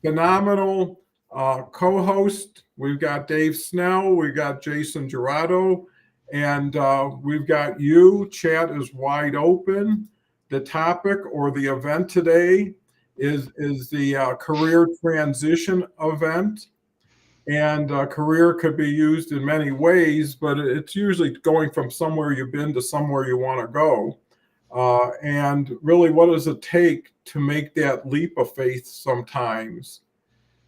phenomenal co-host. We've got Dave Snell, we've got Jason Jurado, and we've got you. Chat is wide open. The topic or the event today is the career transition event. And career could be used in many ways, but it's usually going from somewhere you've been to somewhere you want to go. And really, what does it take to make that leap of faith sometimes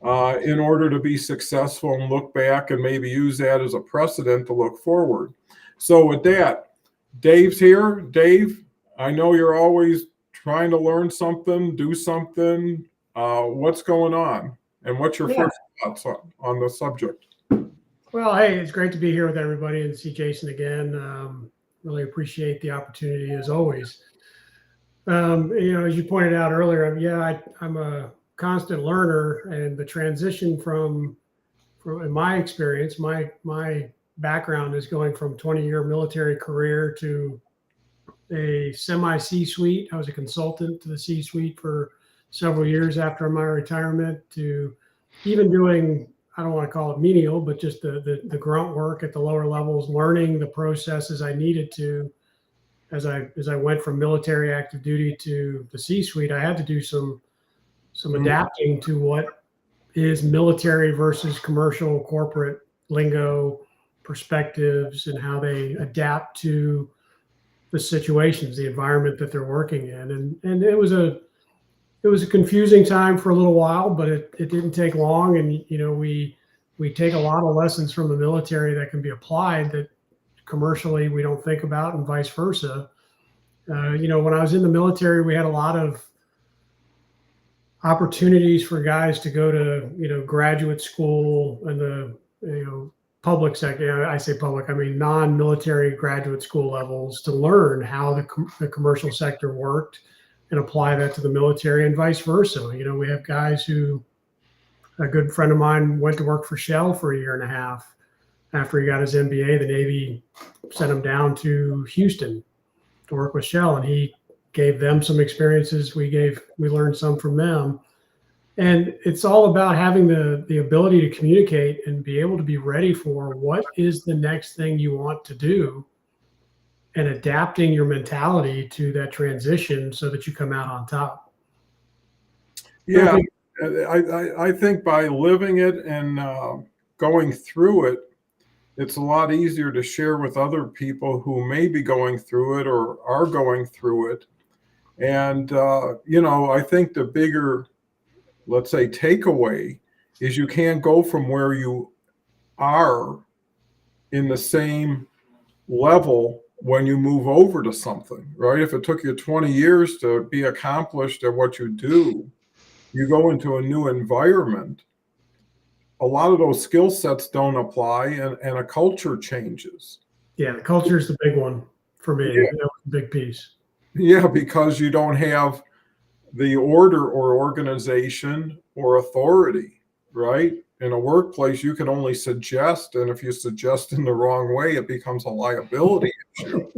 in order to be successful and look back and maybe use that as a precedent to look forward? So, with that, Dave's here. Dave, I know you're always trying to learn something, do something. What's going on? And what's your first thoughts on the subject? Well, hey, it's great to be here with everybody and see Jason again. Really appreciate the opportunity as always. As you pointed out earlier, I'm a constant learner, and the transition from in my experience, my background is going from 20-year military career to a semi C-suite. I was a consultant to the C-suite for several years after my retirement, to even doing, I don't want to call it menial, but just the grunt work at the lower levels, learning the processes I needed to. As I went from military active duty to the C-suite, I had to do some adapting to what is military versus commercial corporate lingo, perspectives, and how they adapt to the situations, the environment that they're working in. And it was a confusing time for a little while, but it didn't take long. And, we take a lot of lessons from the military that can be applied that commercially we don't think about, and vice versa. When I was in the military, we had a lot of opportunities for guys to go to, graduate school and the, public sector. I say public, I mean non-military graduate school levels, to learn how the commercial sector worked and apply that to the military, and vice versa. We have guys who, a good friend of mine went to work for Shell for a year and a half. After he got his MBA, the Navy sent him down to Houston to work with Shell, and he gave them some experiences. We learned some from them. And it's all about having the ability to communicate and be able to be ready for what is the next thing you want to do, and adapting your mentality to that transition so that you come out on top. Yeah, I think by living it and going through it, it's a lot easier to share with other people who may be going through it or are going through it. And, I think the bigger, let's say, takeaway is you can't go from where you are in the same level when you move over to something, right? If it took you 20 years to be accomplished at what you do, you go into a new environment, a lot of those skill sets don't apply, and a culture changes. Yeah, the culture is the big one for me. Yeah. That was a big piece. Yeah, because you don't have the order or organization or authority, right? In a workplace, you can only suggest, and if you suggest in the wrong way, it becomes a liability issue.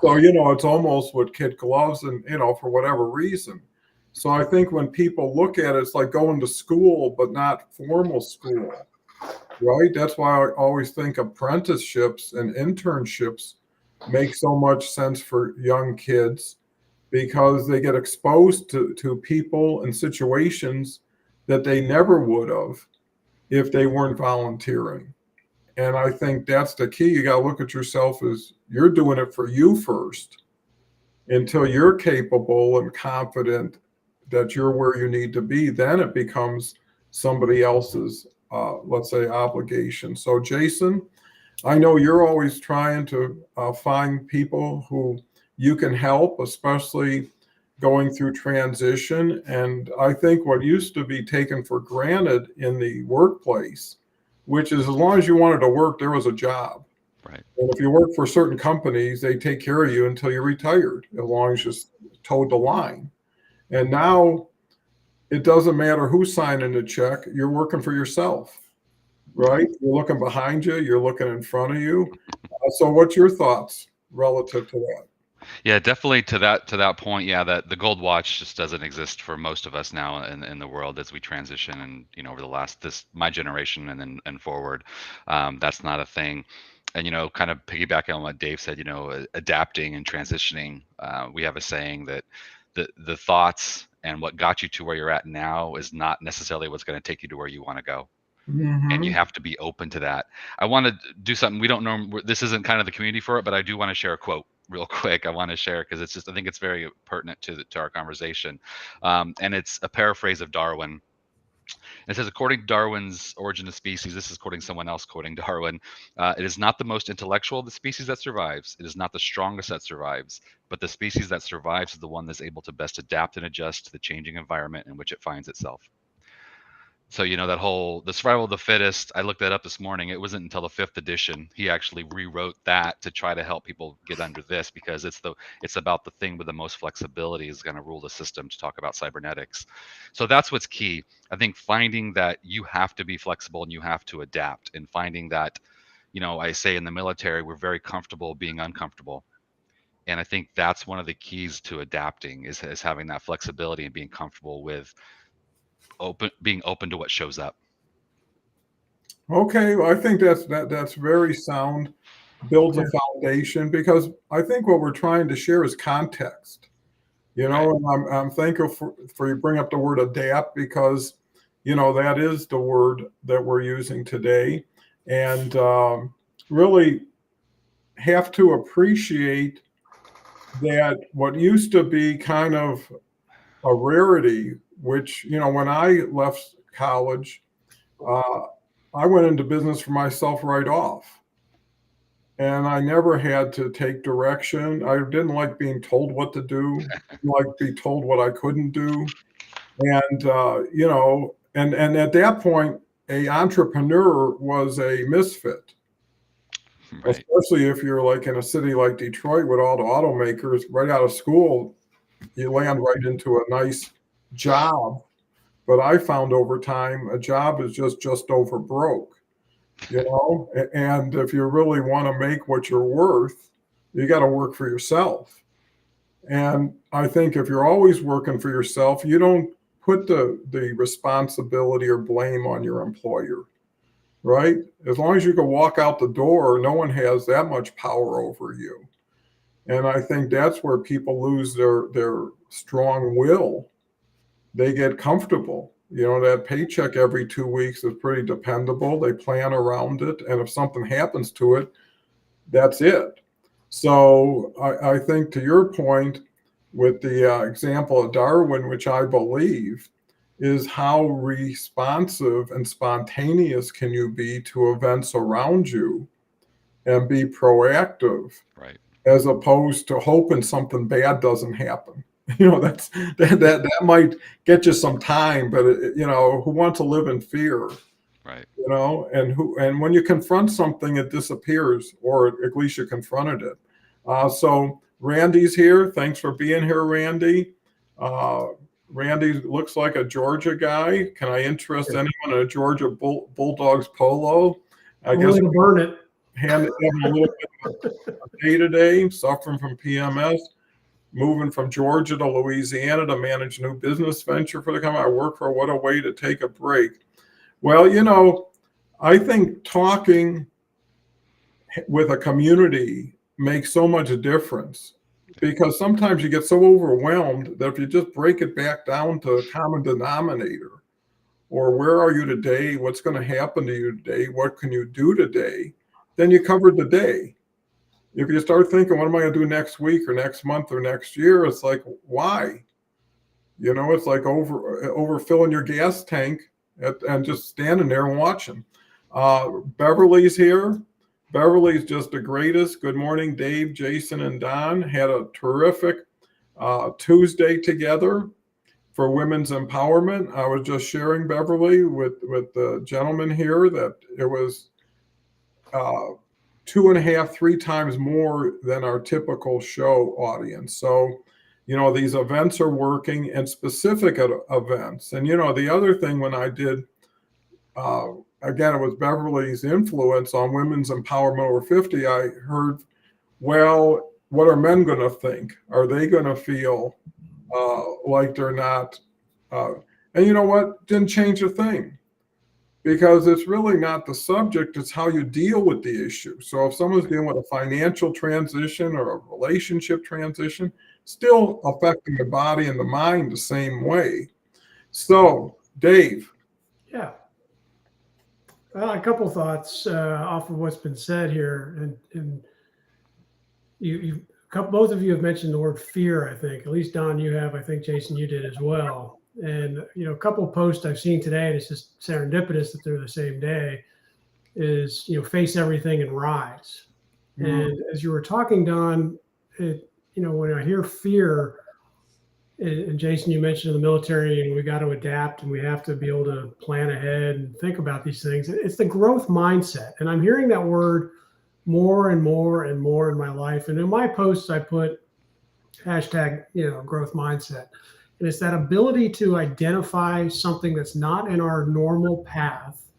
So, it's almost with kid gloves and, for whatever reason. So I think when people look at it, it's like going to school, but not formal school, right? That's why I always think apprenticeships and internships make so much sense for young kids, because they get exposed to people and situations that they never would have if they weren't volunteering. And I think that's the key. You got to look at yourself as you're doing it for you first until you're capable and confident that you're where you need to be. Then it becomes somebody else's, let's say, obligation. So, Jason, I know you're always trying to find people who you can help, especially going through transition. And I think what used to be taken for granted in the workplace, which is as long as you wanted to work, there was a job. Right. And if you work for certain companies, they take care of you until you're retired, as long as you towed the line. And now it doesn't matter who's signing the check, you're working for yourself, right? You're looking behind you, you're looking in front of you. So what's your thoughts relative to that? Yeah, definitely to that point. Yeah, that the gold watch just doesn't exist for most of us now in the world as we transition, and over the last this my generation and then and forward, that's not a thing. And kind of piggybacking on what Dave said, adapting and transitioning. We have a saying that the thoughts and what got you to where you're at now is not necessarily what's going to take you to where you want to go, and you Hmm. have to be open to that. I want to do something we don't know. This isn't kind of the community for it, but I do want to share a quote real quick. I want to share because it's just I think it's very pertinent to our conversation, and it's a paraphrase of Darwin. It says, according to Darwin's Origin of Species, this is quoting someone else quoting Darwin, it is not the most intellectual of the species that survives. It is not the strongest that survives, but the species that survives is the one that's able to best adapt and adjust to the changing environment in which it finds itself. So that whole the survival of the fittest, I looked that up this morning. It wasn't until the fifth edition he actually rewrote that to try to help people get under this, because it's about the thing with the most flexibility is going to rule the system, to talk about cybernetics. So that's what's key. I think finding that you have to be flexible and you have to adapt, and finding that, I say in the military we're very comfortable being uncomfortable. And I think that's one of the keys to adapting is having that flexibility and being comfortable with being open to what shows up. Okay, well, I think that's very sound, builds a Yeah. foundation, because I think what we're trying to share is context. Right. And I'm thankful for you bring up the word adapt, because that is the word that we're using today, and really have to appreciate that what used to be kind of a rarity, which when I left college, uh, I went into business for myself right off. And I never had to take direction. I didn't like being told what to do, like be told what I couldn't do. And and at that point, a entrepreneur was a misfit, Right. especially if you're like in a city like Detroit with all the automakers right out of school, you land right into a nice job. But I found over time a job is just over broke. And if you really want to make what you're worth, you got to work for yourself. And I think if you're always working for yourself, you don't put the responsibility or blame on your employer, right? As long as you can walk out the door, no one has that much power over you. And I think that's where people lose their strong will. They get comfortable. That paycheck every 2 weeks is pretty dependable. They plan around it. And if something happens to it, that's it. So I think, to your point, with the example of Darwin, which I believe, is how responsive and spontaneous can you be to events around you and be proactive, Right. as opposed to hoping something bad doesn't happen. That might get you some time, but who wants to live in fear? Right. And when you confront something, it disappears, or at least you confronted it. So Randy's here. Thanks for being here, Randy. Uh, Randy looks like a Georgia guy. Can I interest anyone in a Georgia Bulldogs polo? I guess Only to burn it. hand it a little bit day to day, suffering from PMS, moving from Georgia to Louisiana to manage new business venture for the company. I work for What a Way to Take a Break. Well, I think talking with a community makes so much difference, because sometimes you get so overwhelmed that if you just break it back down to a common denominator, or where are you today? What's going to happen to you today? What can you do today? Then you covered the day. If you start thinking, what am I going to do next week or next month or next year? It's like, why? It's like overfilling your gas tank and just standing there and watching. Beverly's here. Beverly's just the greatest. Good morning, Dave, Jason, and Don. Had a terrific Tuesday together for women's empowerment. I was just sharing, Beverly, with the gentleman here, that it was 2.5, 3 times more than our typical show audience. So, these events are working, and specific events. And, the other thing, when I did, again, it was Beverly's influence on women's empowerment over 50, I heard, well, what are men going to think? Are they going to feel like they're not? And you know what? Didn't change a thing, because it's really not the subject, it's how you deal with the issue. So if someone's dealing with a financial transition or a relationship transition, still affecting the body and the mind the same way. So, Dave. Yeah. Well, a couple thoughts off of what's been said here, and both of you have mentioned the word fear. I think, at least Don, you have. I think Jason, you did as well. And a couple of posts I've seen today, and it's just serendipitous that they're the same day, is face everything and rise. And as you were talking, Don, when I hear fear, and Jason, you mentioned in the military, and we got to adapt, and we have to be able to plan ahead and think about these things. It's the growth mindset, and I'm hearing that word more and more and more in my life. And in my posts, I put hashtag growth mindset. And it's that ability to identify something that's not in our normal path,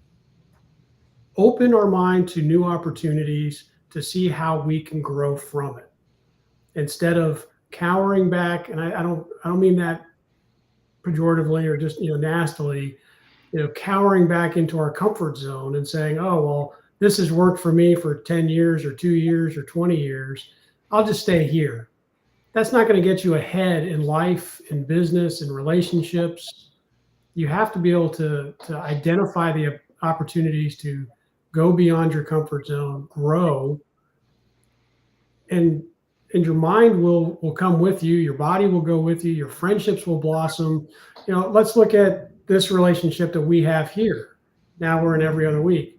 open our mind to new opportunities to see how we can grow from it, instead of cowering back. And I don't mean that pejoratively or just nastily, cowering back into our comfort zone and saying, oh, well, this has worked for me for 10 years or 2 years or 20 years. I'll just stay here. That's not going to get you ahead in life, in business, in relationships. You have to be able to identify the opportunities to go beyond your comfort zone, grow, and your mind will come with you. Your body will go with you. Your friendships will blossom. Let's look at this relationship that we have here. Now we're in every other week.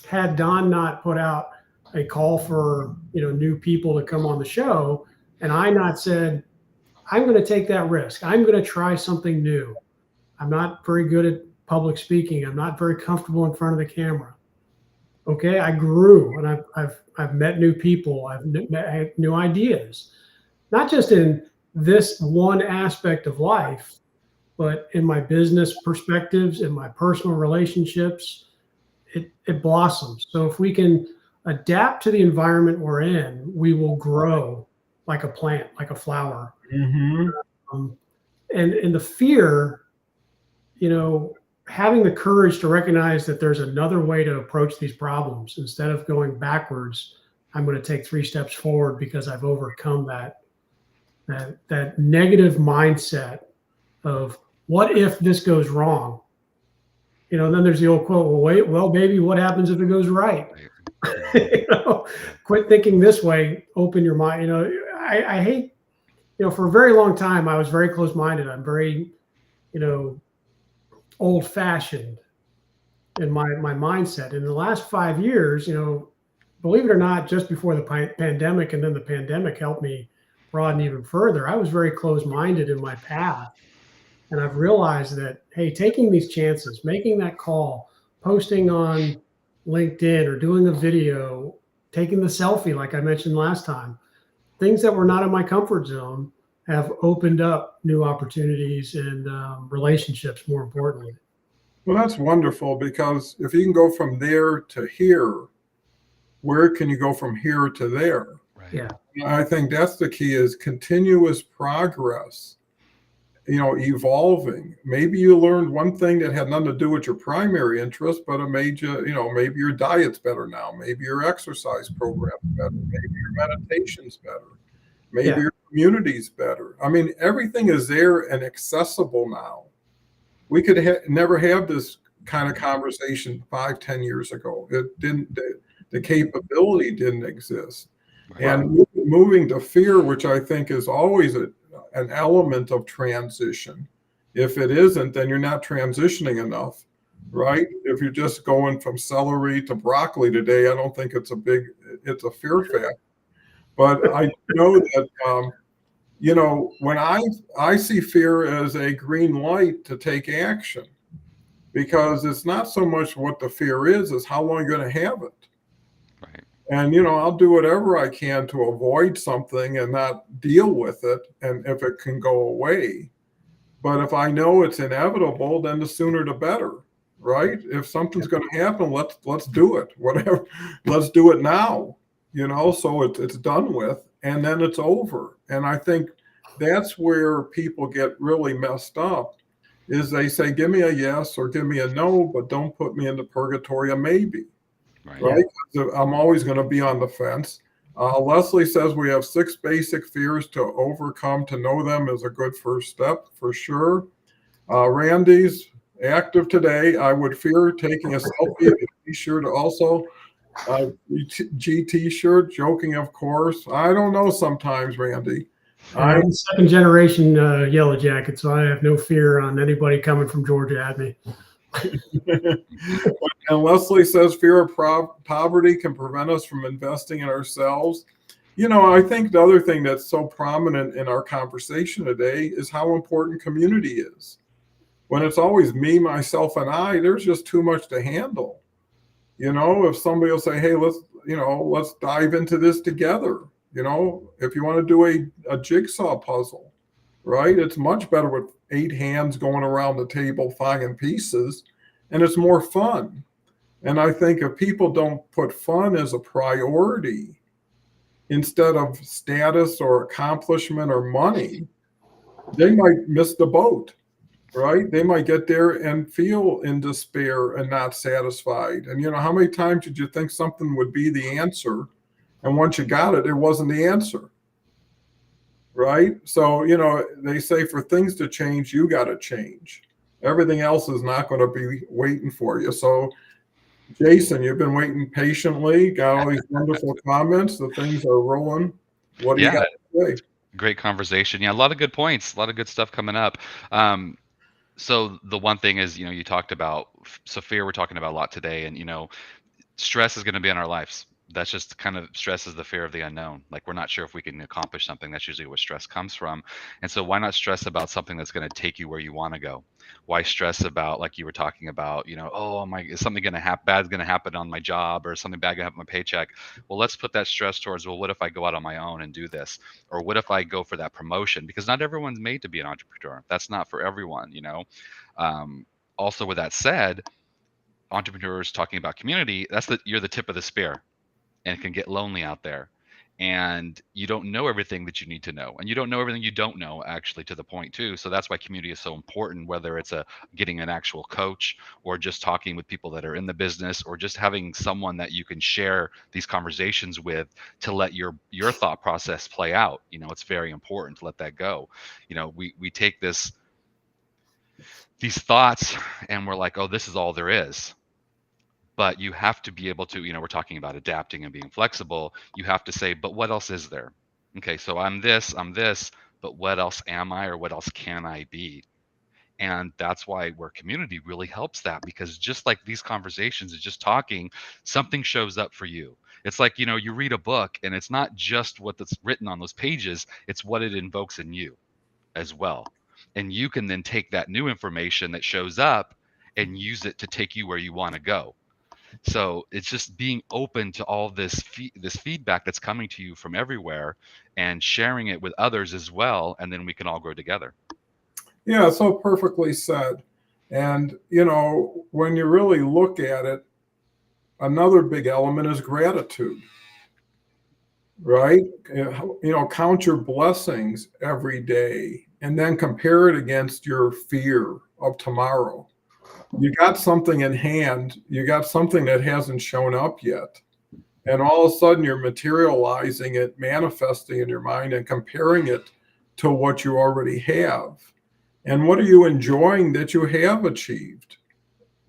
Had Don not put out a call for new people to come on the show, and I not said, I'm going to take that risk. I'm going to try something new. I'm not very good at public speaking. I'm not very comfortable in front of the camera. Okay, I grew, and I've met new people. I've met new ideas, not just in this one aspect of life, but in my business perspectives, in my personal relationships. It blossoms. So if we can adapt to the environment we're in, we will grow like a plant, like a flower. Mm-hmm. And the fear, having the courage to recognize that there's another way to approach these problems. Instead of going backwards, I'm going to take 3 steps forward because I've overcome that negative mindset of what if this goes wrong? Then there's the old quote, well, baby, what happens if it goes right? Quit thinking this way, open your mind. I hate, for a very long time, I was very close-minded. I'm very, old-fashioned in my mindset. In the last 5 years, believe it or not, just before the pandemic, and then the pandemic helped me broaden even further, I was very close-minded in my path. And I've realized that, hey, taking these chances, making that call, posting on LinkedIn or doing a video, taking the selfie, like I mentioned last time, things that were not in my comfort zone have opened up new opportunities and relationships, more importantly. Well, that's wonderful, because if you can go from there to here, where can you go from here to there? Right. Yeah. I think that's the key, is continuous progress, evolving. Maybe you learned one thing that had nothing to do with your primary interest, but it made you, maybe your diet's better now. Maybe your exercise program's better. Maybe your meditation's better. Maybe your community's better. I mean, everything is there and accessible now. We could never have this kind of conversation 5-10 years ago. It didn't. The capability didn't exist. Right. And moving to fear, which I think is always an element of transition. If it isn't, then you're not transitioning enough, right? If you're just going from celery to broccoli today, I don't think it's a fear factor. But I know that, when I see fear as a green light to take action, because it's not so much what the fear is how long you're going to have it. Right. And, I'll do whatever I can to avoid something and not deal with it. And if it can go away, but if I know it's inevitable, then the sooner the better, right? If something's going to happen, let's do it, whatever. Let's do it now, so it's done with. and then it's over. And I think that's where people get really messed up, is they say, give me a yes or give me a no, but don't put me into purgatory a maybe, right? I'm always going to be on the fence. Leslie says we have 6 basic fears to overcome. To know them is a good first step for sure. Randy's active today. I would fear taking a selfie. Be sure to also GT shirt, joking, of course. I don't know sometimes, Randy. I'm second generation Yellow Jacket, so I have no fear on anybody coming from Georgia at me. And Leslie says fear of poverty can prevent us from investing in ourselves. I think the other thing that's so prominent in our conversation today is how important community is. When it's always me, myself, and I, there's just too much to handle. If somebody will say, hey, let's dive into this together. If you want to do a jigsaw puzzle, right? It's much better with 8 hands going around the table finding pieces, and it's more fun. And I think if people don't put fun as a priority instead of status or accomplishment or money, they might miss the boat, right? They might get there and feel in despair and not satisfied. And how many times did you think something would be the answer? And once you got it, it wasn't the answer, right? So, they say for things to change, you got to change. Everything else is not going to be waiting for you. So, Jason, you've been waiting patiently, got all these wonderful comments. The things are rolling. What do you got to say? Great conversation. Yeah, a lot of good points, a lot of good stuff coming up. So the one thing is, you talked about, so fear, we're talking about a lot today, and stress is going to be in our lives. That's just kind of, stress is the fear of the unknown. Like, we're not sure if we can accomplish something. That's usually where stress comes from. And so why not stress about something that's going to take you where you want to go? Why stress about, like you were talking about, oh my, is something going to happen, bad's going to happen on my job, or something bad going to happen on my paycheck? Well, let's put that stress towards, well, what if I go out on my own and do this? Or what if I go for that promotion? Because not everyone's made to be an entrepreneur. That's not for everyone, Also, with that said, entrepreneurs talking about community, you're the tip of the spear, and it can get lonely out there, and you don't know everything that you need to know, and you don't know everything you don't know, actually, to the point too. So that's why community is so important, whether it's getting an actual coach, or just talking with people that are in the business, or just having someone that you can share these conversations with to let your thought process play out. It's very important to let that go. We take these thoughts and we're like, oh, this is all there is. But you have to be able to, we're talking about adapting and being flexible. You have to say, but what else is there? Okay, so I'm this, but what else am I, or what else can I be? And that's why where community really helps that, because just like these conversations is just talking, something shows up for you. It's like, you read a book, and it's not just what's written on those pages, it's what it invokes in you as well. And you can then take that new information that shows up and use it to take you where you want to go. So it's just being open to all this feedback that's coming to you from everywhere, and sharing it with others as well, and then we can all grow together. Yeah, so perfectly said. And when you really look at it, another big element is gratitude, right? Count your blessings every day, and then compare it against your fear of tomorrow. You got something in hand, you got something that hasn't shown up yet. And all of a sudden you're materializing it, manifesting in your mind, and comparing it to what you already have. And what are you enjoying that you have achieved,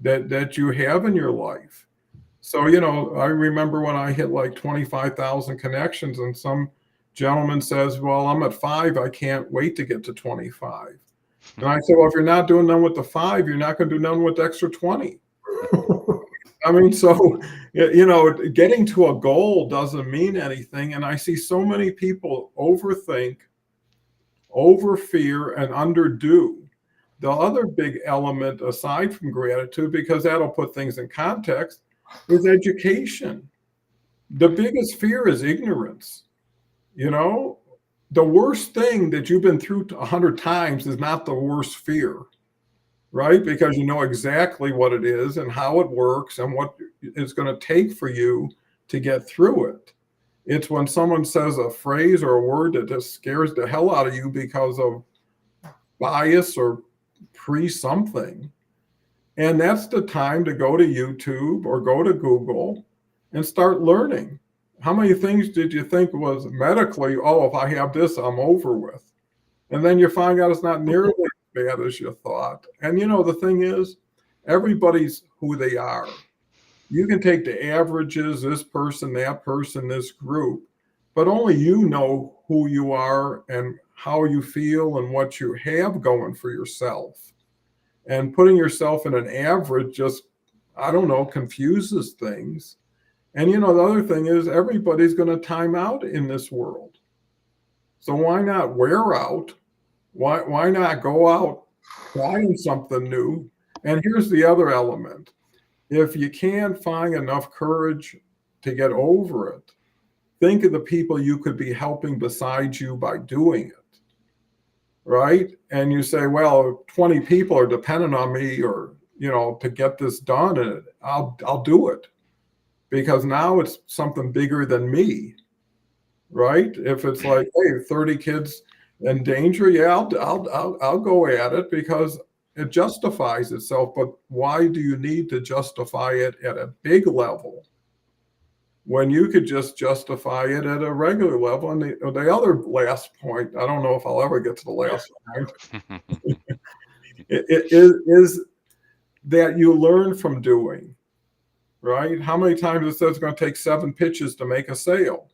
that you have in your life? So, I remember when I hit like 25,000 connections, and some gentleman says, well, I'm at 5, I can't wait to get to 25. And I said, well, if you're not doing none with the 5, you're not going to do none with the extra 20. I mean, so, getting to a goal doesn't mean anything. And I see so many people overthink, overfear, and underdo. The other big element, aside from gratitude, because that'll put things in context, is education. The biggest fear is ignorance. The worst thing that you've been through 100 times is not the worst fear, right? Because you know exactly what it is and how it works and what it's going to take for you to get through it. It's when someone says a phrase or a word that just scares the hell out of you because of bias or pre something. And that's the time to go to YouTube or go to Google and start learning. How many things did you think was medically, oh, if I have this, I'm over with? And then you find out it's not nearly as bad as you thought. And the thing is, everybody's who they are. You can take the averages, this person, that person, this group, but only you know who you are and how you feel and what you have going for yourself. And putting yourself in an average just, I don't know, confuses things. And the other thing is, everybody's going to time out in this world. So why not wear out? Why not go out trying something new? And here's the other element. If you can't find enough courage to get over it, think of the people you could be helping beside you by doing it, right? And you say, well, 20 people are dependent on me or, to get this done, and I'll do it. Because now it's something bigger than me, right? If it's like, hey, 30 kids in danger, yeah, I'll go at it because it justifies itself. But why do you need to justify it at a big level when you could just justify it at a regular level? And the other last point, I don't know if I'll ever get to the last point, it is that you learn from doing, right? How many times it says it's going to take 7 pitches to make a sale?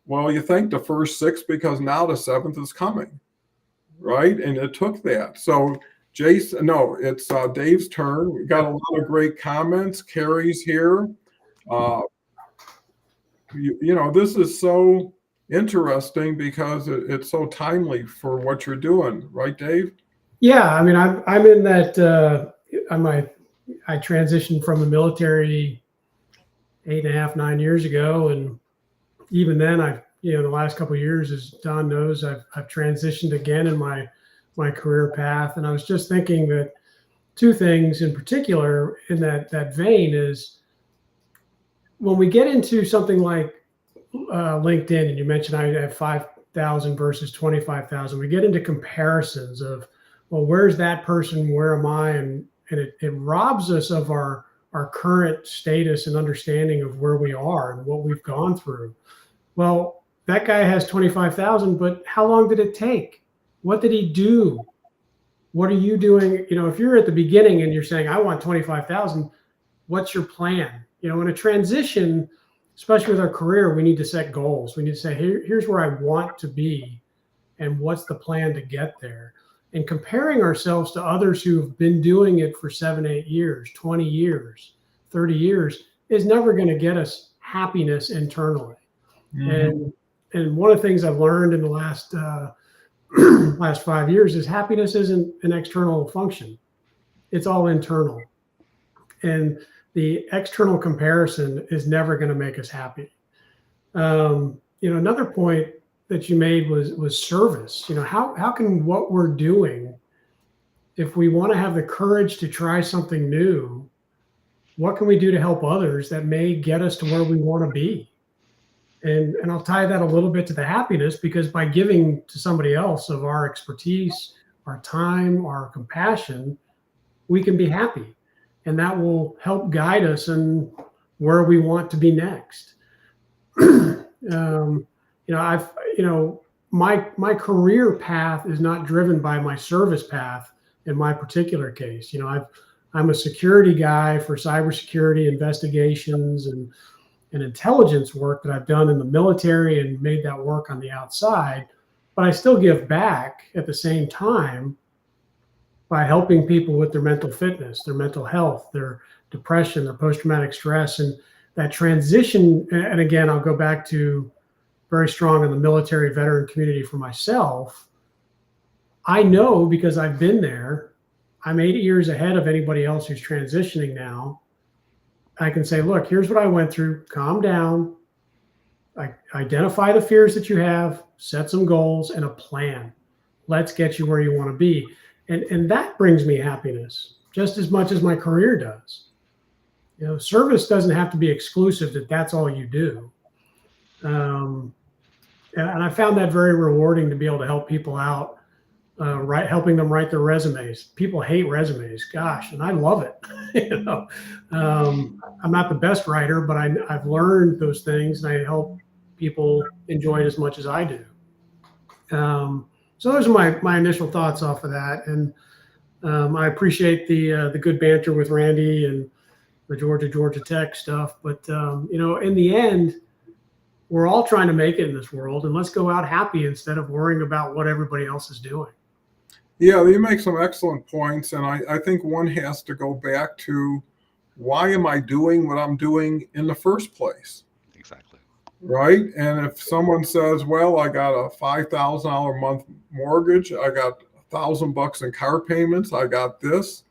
Well, you think the first 6 because now the 7th is coming, right? And it took that. So Jason, no, it's Dave's turn. We got a lot of great comments. Carrie's here. This is so interesting because it's so timely for what you're doing, right, Dave? Yeah, I mean, I'm in that. I transitioned from the military 8.5, 9 years ago, and even then, the last couple of years, as Don knows, I've transitioned again in my career path. And I was just thinking that 2 things in particular in that vein is when we get into something like LinkedIn, and you mentioned I have 5,000 versus 25,000, we get into comparisons of, well, where's that person? Where am I? And it robs us of our current status and understanding of where we are and what we've gone through. Well, that guy has 25,000, but how long did it take? What did he do? What are you doing? If you're at the beginning and you're saying, I want 25,000, what's your plan? In a transition, especially with our career, we need to set goals. We need to say, here's where I want to be and what's the plan to get there. And comparing ourselves to others who've been doing it for 7, 8 years, 20 years, 30 years is never going to get us happiness internally. Mm-hmm. And one of the things I've learned in the last 5 years is happiness isn't an external function. It's all internal. And the external comparison is never going to make us happy. Another point that you made was service. How can what we're doing, if we want to have the courage to try something new, what can we do to help others that may get us to where we want to be? And I'll tie that a little bit to the happiness, because by giving to somebody else of our expertise, our time, our compassion, we can be happy. And that will help guide us in where we want to be next. My career path is not driven by my service path in my particular case. I'm a security guy for cybersecurity investigations and intelligence work that I've done in the military and made that work on the outside, but I still give back at the same time by helping people with their mental fitness, their mental health, their depression, their post-traumatic stress, and that transition. And again, I'll go back to very strong in the military veteran community for myself. I know, because I've been there, I'm 8 years ahead of anybody else who's transitioning now. I can say, look, here's what I went through. Calm down. Identify the fears that you have, set some goals and a plan. Let's get you where you want to be. And that brings me happiness just as much as my career does. Service doesn't have to be exclusive, that's all you do. Um, and I found that very rewarding to be able to help people out, helping them write their resumes. People hate resumes, gosh, and I love it. you know, I'm not the best writer, but I've learned those things, and I help people enjoy it as much as I do. So those are my initial thoughts off of that, and I appreciate the good banter with Randy and the Georgia Tech stuff. But in the end, we're all trying to make it in this world, and let's go out happy instead of worrying about what everybody else is doing. Yeah, you make some excellent points. And I think one has to go back to, why am I doing what I'm doing in the first place? Exactly. Right. And if someone says, well, I got a $5,000 a month mortgage, I got $1,000 in car payments, I got this.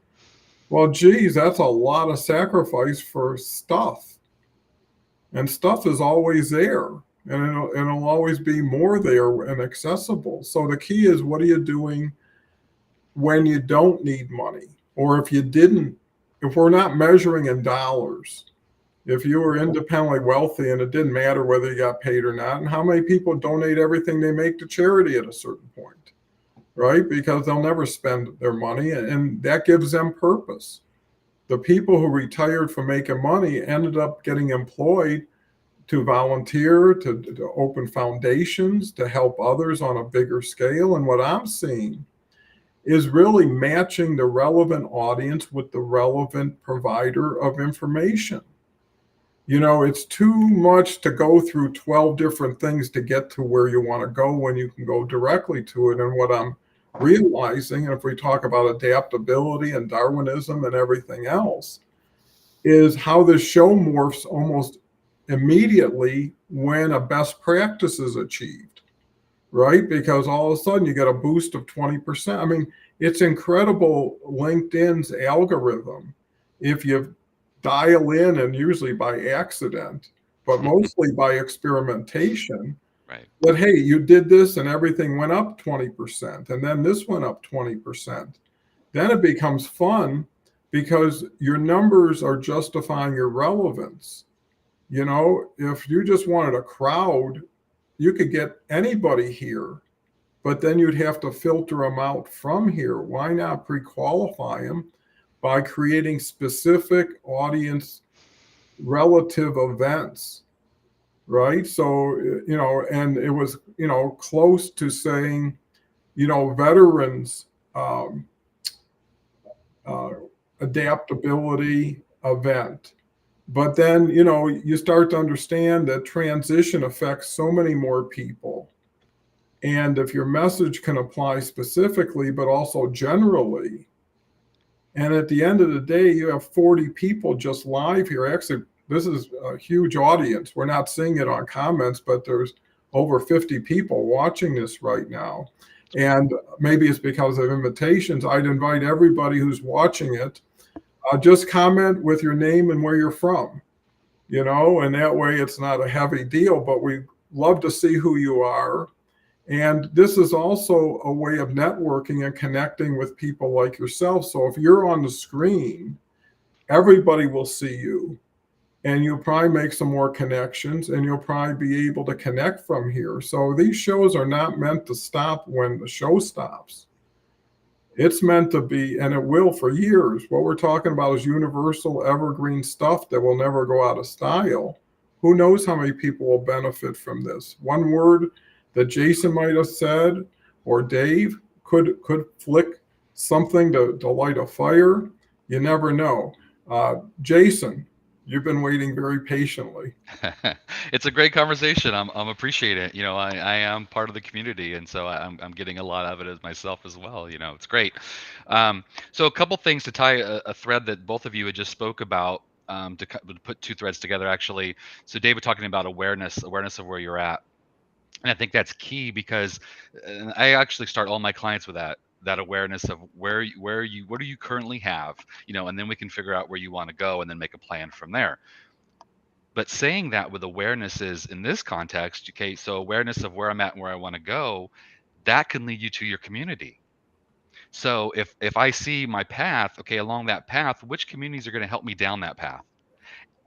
Well, geez, that's a lot of sacrifice for stuff. And stuff is always there, and it'll always be more there and accessible. So the key is, what are you doing when you don't need money? Or if we're not measuring in dollars, if you were independently wealthy and it didn't matter whether you got paid or not, and how many people donate everything they make to charity at a certain point, right? Because they'll never spend their money, and that gives them purpose. The people who retired from making money ended up getting employed to volunteer, to open foundations, to help others on a bigger scale. And what I'm seeing is really matching the relevant audience with the relevant provider of information. It's too much to go through 12 different things to get to where you want to go when you can go directly to it. And what I'm realizing, and if we talk about adaptability and Darwinism and everything else, is how this show morphs almost immediately when a best practice is achieved, right? Because all of a sudden you get a boost of 20%. I mean, it's incredible, LinkedIn's algorithm. If you dial in, and usually by accident, but mostly by experimentation, Right. that, hey, you did this and everything went up 20%, and then this went up 20%. Then it becomes fun because your numbers are justifying your relevance. If you just wanted a crowd, you could get anybody here, but then you'd have to filter them out from here. Why not pre-qualify them by creating specific audience relative events, right? So, and it was, close to saying, veterans, adaptability event. But then, you start to understand that transition affects so many more people. And if your message can apply specifically, but also generally, and at the end of the day, you have 40 people just live here. Actually, this is a huge audience. We're not seeing it on comments, but there's over 50 people watching this right now. And maybe it's because of invitations. I'd invite everybody who's watching it, just comment with your name and where you're from, and that way it's not a heavy deal, but we love to see who you are. And this is also a way of networking and connecting with people like yourself. So if you're on the screen, everybody will see you, and you'll probably make some more connections, and you'll probably be able to connect from here. So these shows are not meant to stop when the show stops. It's meant to be, and it will for years. What we're talking about is universal, evergreen stuff that will never go out of style. Who knows how many people will benefit from this? One word that Jason might have said, or Dave, could flick something to light a fire. You never know. Jason, you've been waiting very patiently. It's a great conversation. I'm appreciating it. I am part of the community, and so I'm getting a lot of it as myself as well. It's great. So a couple things to tie a thread that both of you had just spoke about, to put two threads together actually. So David talking about awareness of where you're at. And I think that's key because I actually start all my clients with that awareness of what do you currently have, and then we can figure out where you want to go and then make a plan from there. But saying that with awareness is, in this context, okay, so awareness of where I'm at and where I want to go, that can lead you to your community. So if I see my path, okay, along that path, which communities are going to help me down that path?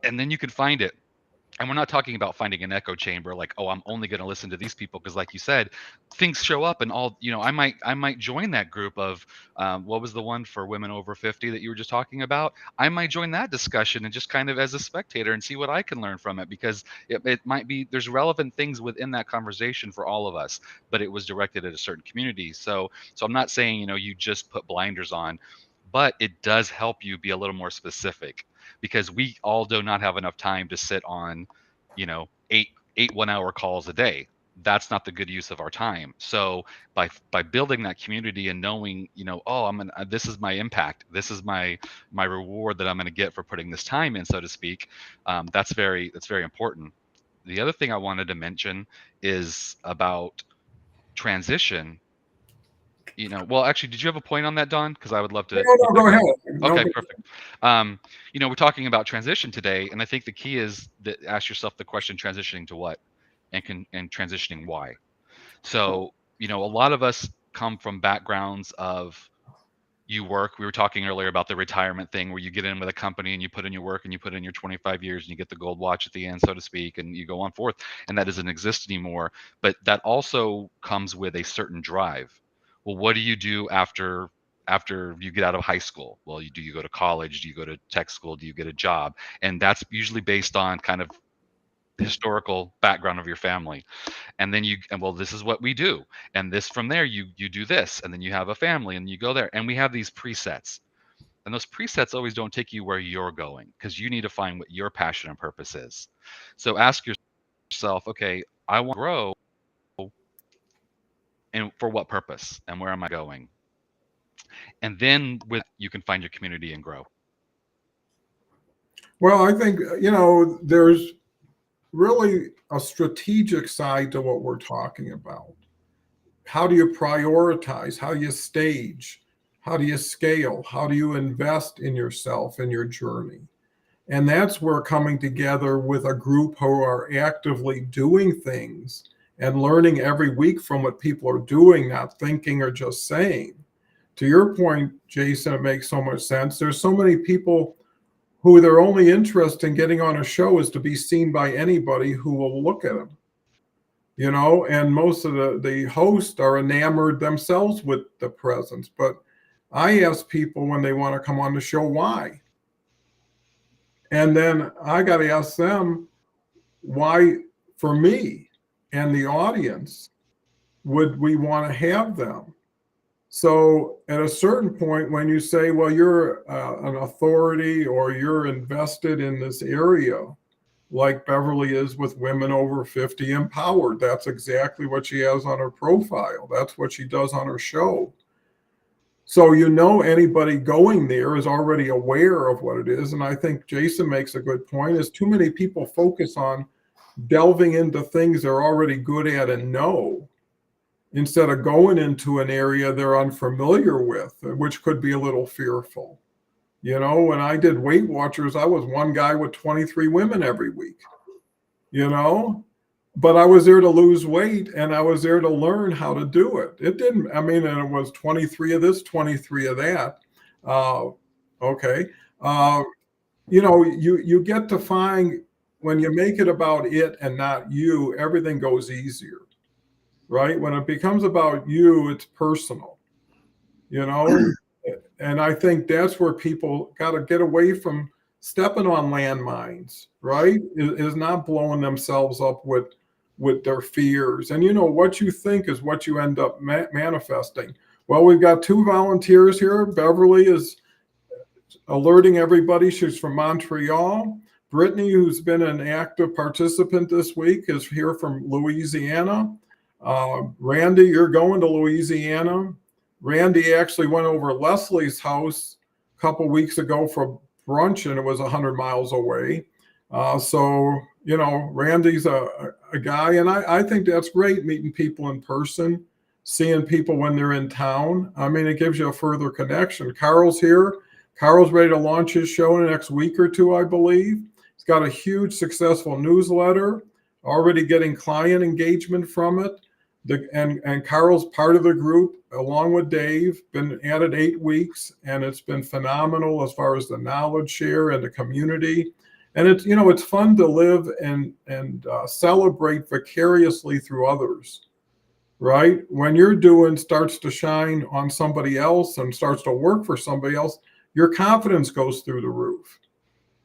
And then you can find it. And we're not talking about finding an echo chamber like, oh, I'm only going to listen to these people, because like you said, things show up, and all, I might join that group of what was the one for women over 50 that you were just talking about? I might join that discussion and just kind of as a spectator and see what I can learn from it, because it might be there's relevant things within that conversation for all of us, but it was directed at a certain community. So I'm not saying, you just put blinders on, but it does help you be a little more specific, because we all do not have enough time to sit on, eight 1 hour calls a day. That's not the good use of our time. So by building that community and knowing, oh, this is my impact, this is my reward that I'm going to get for putting this time in, so to speak. That's very important. The other thing I wanted to mention is about transition. Well, actually, did you have a point on that, Don? Because I would love No, to no, keep that go ahead. going. No, Okay, perfect. We're talking about transition today, and I think the key is that ask yourself the question: transitioning to what, and transitioning why. So, a lot of us come from backgrounds of we were talking earlier about the retirement thing, where you get in with a company and you put in your work and you put in your 25 years and you get the gold watch at the end, so to speak, and you go on forth, and that doesn't exist anymore. But that also comes with a certain drive. Well, what do you do after you get out of high school? Well, do you go to college? Do you go to tech school? Do you get a job? And that's usually based on kind of historical background of your family. And this is what we do, and this from there you do this, and then you have a family and you go there, and we have these presets, and those presets always don't take you where you're going, because you need to find what your passion and purpose is. So ask yourself, okay, I want to grow, and for what purpose, and where am I going? And then with you can find your community and grow. well, I think, there's really a strategic side to what we're talking about. How do you prioritize? How do you stage? How do you scale? How do you invest in yourself and your journey? And that's where coming together with a group who are actively doing things and learning every week from what people are doing, not thinking or just saying. To your point, Jason, it makes so much sense. There's so many people who their only interest in getting on a show is to be seen by anybody who will look at them. And most of the hosts are enamored themselves with the presence. But I ask people when they want to come on the show, why? And then I got to ask them, why, for me and the audience, would we want to have them? So at a certain point, when you say, well, you're an authority or you're invested in this area, like Beverly is with Women Over 50 Empowered, that's exactly what she has on her profile. That's what she does on her show. So, anybody going there is already aware of what it is. And I think Jason makes a good point, is too many people focus on delving into things they're already good at and know, instead of going into an area they're unfamiliar with, which could be a little fearful. When I did Weight Watchers, I was one guy with 23 women every week, but I was there to lose weight, and I was there to learn how to do it. And it was 23 of this, 23 of that. Okay. You get to find, when you make it about it and not you, everything goes easier, right? When it becomes about you, it's personal, and I think that's where people got to get away from stepping on landmines, right? Is not blowing themselves up with their fears. And what you think is what you end up manifesting. Well, we've got 2 volunteers here. Beverly is alerting everybody she's from Montreal. Brittany, who's been an active participant this week, is here from Louisiana. Randy, you're going to Louisiana. Randy actually went over Leslie's house a couple weeks ago for brunch, and it was 100 miles away. So Randy's a guy, and I think that's great, meeting people in person, seeing people when they're in town. It gives you a further connection. Carl's here. Carl's ready to launch his show in the next week or two, I believe. He's got a huge, successful newsletter, already getting client engagement from it. And Carl's part of the group, along with Dave, been at it 8 weeks, and it's been phenomenal as far as the knowledge share and the community. And it's, you know, it's fun to live and celebrate vicariously through others, right? When you're doing starts to shine on somebody else and starts to work for somebody else, your confidence goes through the roof.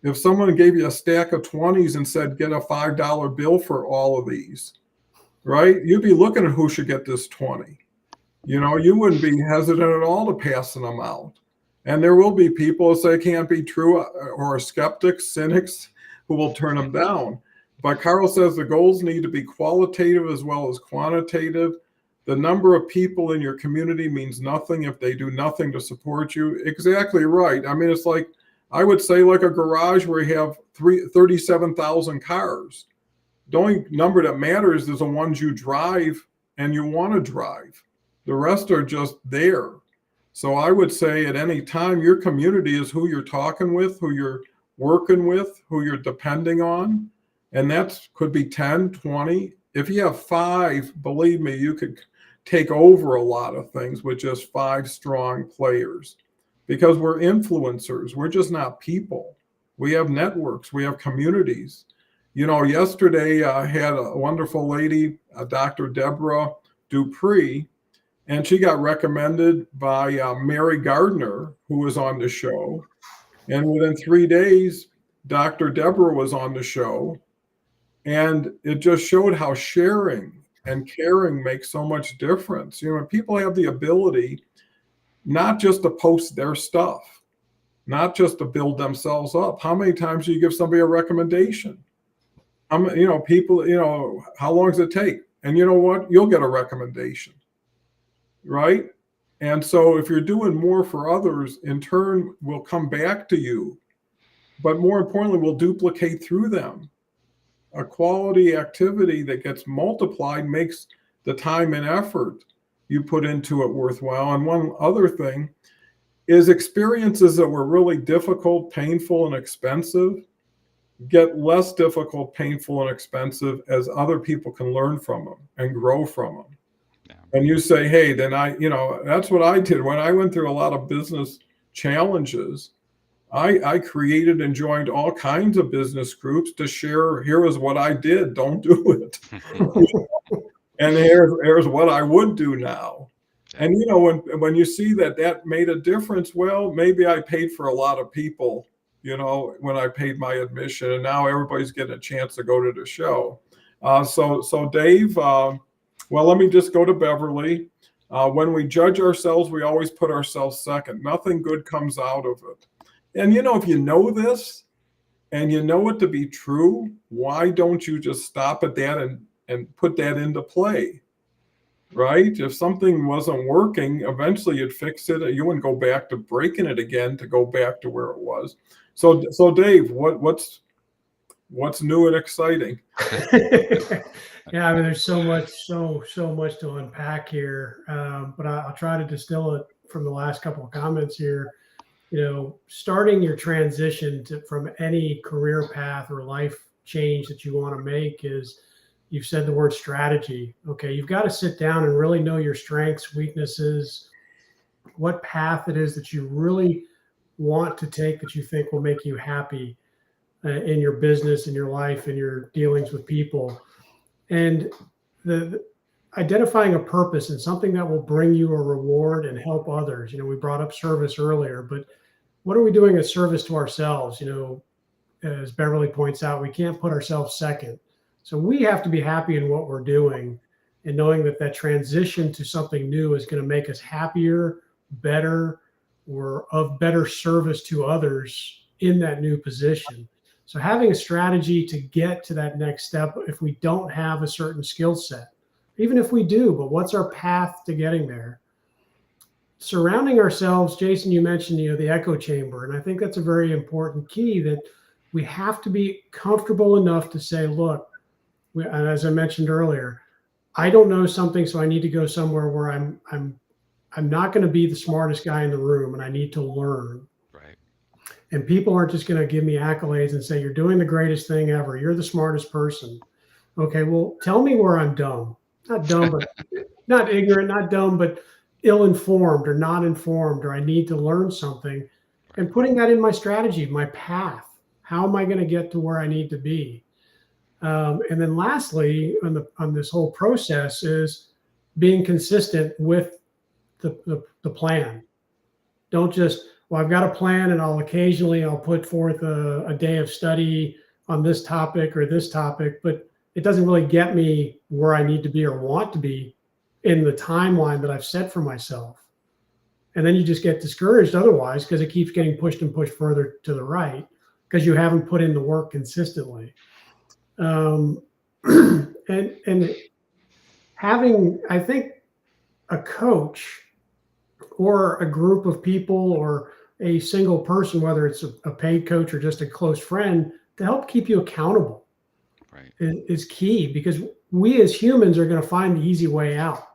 If someone gave you a stack of 20s and said, get a $5 bill for all of these, right? You'd be looking at who should get this 20. You know, you wouldn't be hesitant at all to passing them out. And there will be people who say it can't be true, or skeptics, cynics who will turn them down. But Carl says the goals need to be qualitative as well as quantitative. The number of people in your community means nothing if they do nothing to support you. Exactly right. I mean, it's like, I would say like a garage where you have 37,000 cars. The only number that matters is the ones you drive and you want to drive. The rest are just there. So I would say at any time, your community is who you're talking with, who you're working with, who you're depending on. And that could be 10, 20. If you have 5, believe me, you could take over a lot of things with just 5 strong players, because we're influencers. We're just not people. We have networks. We have communities. You know, yesterday I had a wonderful lady, Dr. Deborah Dupree, and she got recommended by Mary Gardner, who was on the show. And within 3 days, Dr. Deborah was on the show. And it just showed how sharing and caring makes so much difference. You know, people have the ability not just to post their stuff, not just to build themselves up. How many times do you give somebody a recommendation? You know, people, you know, how long does it take? And you know what? You'll get a recommendation, right? And so if you're doing more for others, in turn, will come back to you. But more importantly, will duplicate through them. A quality activity that gets multiplied makes the time and effort you put into it worthwhile. And one other thing is experiences that were really difficult, painful, and expensive get less difficult, painful, and expensive as other people can learn from them and grow from them. Yeah. And you say, hey, then you know, that's what I did when I went through a lot of business challenges. I created and joined all kinds of business groups to share, here is what I did, don't do it. And here's what I would do now. And, you know, when you see that made a difference, well, maybe I paid for a lot of people, you know, when I paid my admission, and now everybody's getting a chance to go to the show. So Dave, well, let me just go to Beverly. When we judge ourselves, we always put ourselves second. Nothing good comes out of it. And, you know, if you know this and you know it to be true, why don't you just stop at that and put that into play, right? If something wasn't working, eventually you'd fix it. You wouldn't go back to breaking it again to go back to where it was. So Dave, what's new and exciting? Yeah, I mean, there's so much to unpack here, but I'll try to distill it from the last couple of comments here. You know, starting your transition from any career path or life change that you want to make is, you've said the word strategy. Okay, you've got to sit down and really know your strengths, weaknesses, what path it is that you really want to take that you think will make you happy in your business, in your life, in your dealings with people. And the identifying a purpose and something that will bring you a reward and help others. You know, we brought up service earlier, but what are we doing as service to ourselves? You know, as Beverly points out, we can't put ourselves second. So we have to be happy in what we're doing, and knowing that transition to something new is going to make us happier, better, or of better service to others in that new position. So having a strategy to get to that next step, if we don't have a certain skill set, even if we do, but what's our path to getting there? Surrounding ourselves, Jason, you mentioned, you know, the echo chamber. And I think that's a very important key, that we have to be comfortable enough to say, look, as I mentioned earlier, I don't know something, so I need to go somewhere where I'm not going to be the smartest guy in the room, and I need to learn. Right. And people aren't just going to give me accolades and say, you're doing the greatest thing ever. You're the smartest person. Okay, well, tell me where I'm dumb. Not dumb, but not ignorant, not dumb, but ill-informed or not informed, or I need to learn something, and putting that in my strategy, my path. How am I going to get to where I need to be? And then lastly, on this whole process is being consistent with the plan. Don't just, well, I've got a plan and I'll put forth a day of study on this topic or this topic, but it doesn't really get me where I need to be or want to be in the timeline that I've set for myself. And then you just get discouraged otherwise because it keeps getting pushed and pushed further to the right because you haven't put in the work consistently. And having, I think, a coach or a group of people or a single person, whether it's a paid coach or just a close friend, to help keep you accountable, right, is key, because we as humans are going to find the easy way out.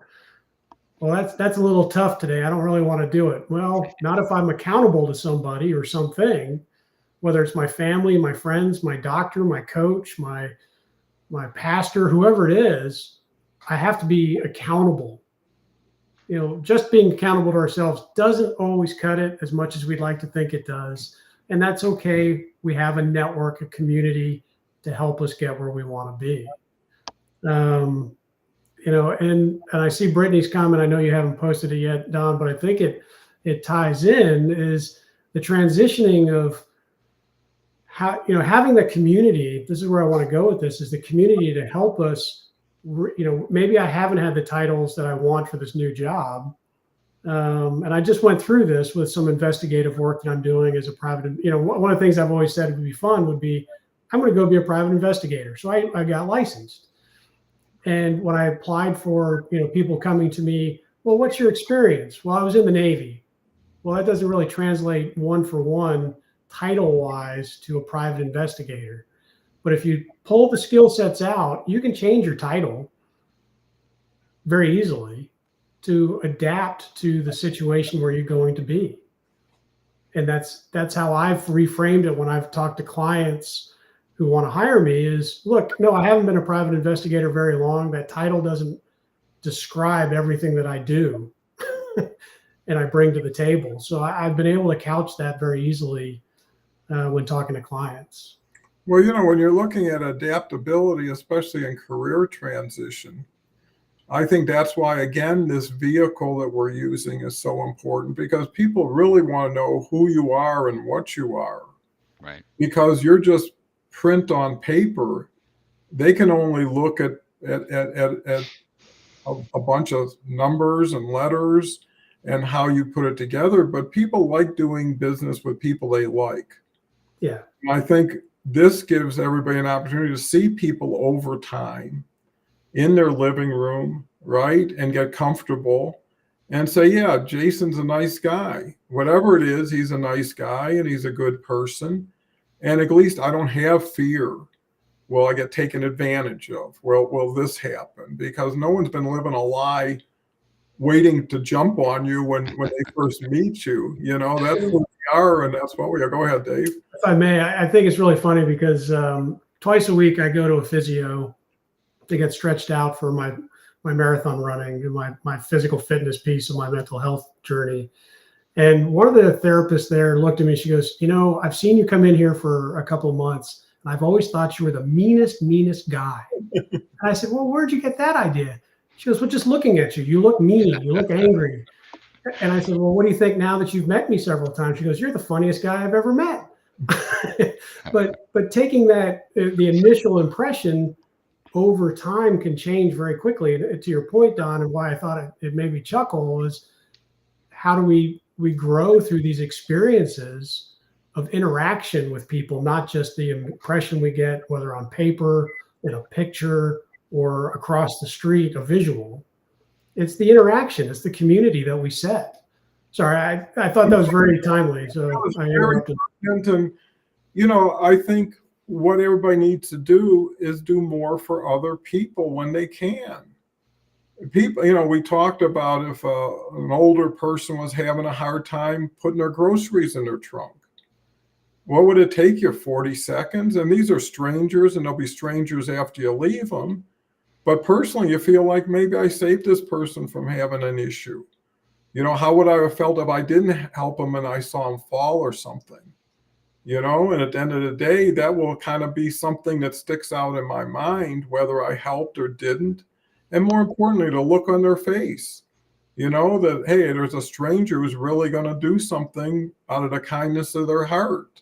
Well, that's a little tough today. I don't really want to do it. Well, not if I'm accountable to somebody or something, whether it's my family, my friends, my doctor, my coach, my pastor, whoever it is. I have to be accountable. You know, just being accountable to ourselves doesn't always cut it as much as we'd like to think it does. And that's okay. We have a network, a community to help us get where we want to be. You know, and I see Brittany's comment. I know you haven't posted it yet, Don, but I think it ties in, is the transitioning of how, you know, having the community. This is where I want to go with this, is the community to help us. You know, maybe I haven't had the titles that I want for this new job. And I just went through this with some investigative work that I'm doing as a private, you know, one of the things I've always said would be fun would be, I'm going to go be a private investigator. So I got licensed. And when I applied for, you know, people coming to me, well, what's your experience? Well, I was in the Navy. Well, that doesn't really translate one for one title wise to a private investigator. But if you pull the skill sets out, you can change your title very easily to adapt to the situation where you're going to be. And that's how I've reframed it when I've talked to clients who want to hire me is, look, no, I haven't been a private investigator very long. That title doesn't describe everything that I do and I bring to the table. So I've been able to couch that very easily when talking to clients. Well, you know, when you're looking at adaptability, especially in career transition, I think that's why, again, this vehicle that we're using is so important, because people really want to know who you are and what you are. right, Because you're just print on paper. They can only look at a bunch of numbers and letters and how you put it together. But people like doing business with people they like. Yeah. And I think this gives everybody an opportunity to see people over time in their living room, right? And get comfortable and say, yeah, Jason's a nice guy. Whatever it is, he's a nice guy and he's a good person. And at least I don't have fear. Will I get taken advantage of? Well, will this happen? Because no one's been living a lie waiting to jump on you when they first meet you. You know, that's who we are and that's what we are. Go ahead, Dave. If I may, I think it's really funny because twice a week I go to a physio to get stretched out for my marathon running and my physical fitness piece of my mental health journey. And one of the therapists there looked at me. She goes, you know, I've seen you come in here for a couple of months, and I've always thought you were the meanest guy. And I said, well, where'd you get that idea? She goes, well, just looking at you, you look mean, you look angry. And I said, well, what do you think now that you've met me several times? She goes, you're the funniest guy I've ever met. but taking that, the initial impression over time can change very quickly. And to your point, Don, and why I thought it made me chuckle is, how do we grow through these experiences of interaction with people, not just the impression we get, whether on paper, in a picture, or across the street, a visual. It's the interaction, it's the community that we set. Sorry, I thought that was very timely. So I interrupted. And, you know, I think what everybody needs to do is do more for other people when they can. People, you know, we talked about if an older person was having a hard time putting their groceries in their trunk. What would it take you? 40 seconds? And these are strangers, and they'll be strangers after you leave them. But personally, you feel like maybe I saved this person from having an issue. You know, how would I have felt if I didn't help them and I saw them fall or something? And at the end of the day, that will kind of be something that sticks out in my mind, whether I helped or didn't. And more importantly, to look on their face, that, hey, there's a stranger who's really going to do something out of the kindness of their heart.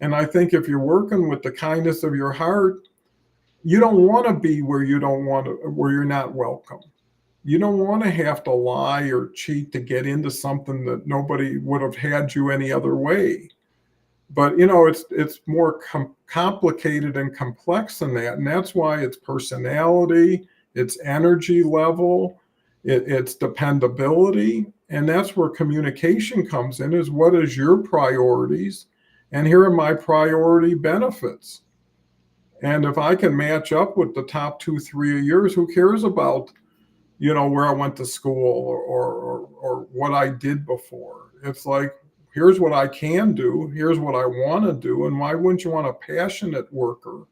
And I think if you're working with the kindness of your heart, you don't want to be where where you're not welcome. You don't want to have to lie or cheat to get into something that nobody would have had you any other way. But it's more complicated and complex than that, and that's why it's personality, it's energy level, it's dependability, and that's where communication comes in. Is what is your priorities, and here are my priority benefits. And if I can match up with the top 2, 3 of yours, who cares about where I went to school or what I did before? It's like, here's what I can do. Here's what I want to do. And why wouldn't you want a passionate worker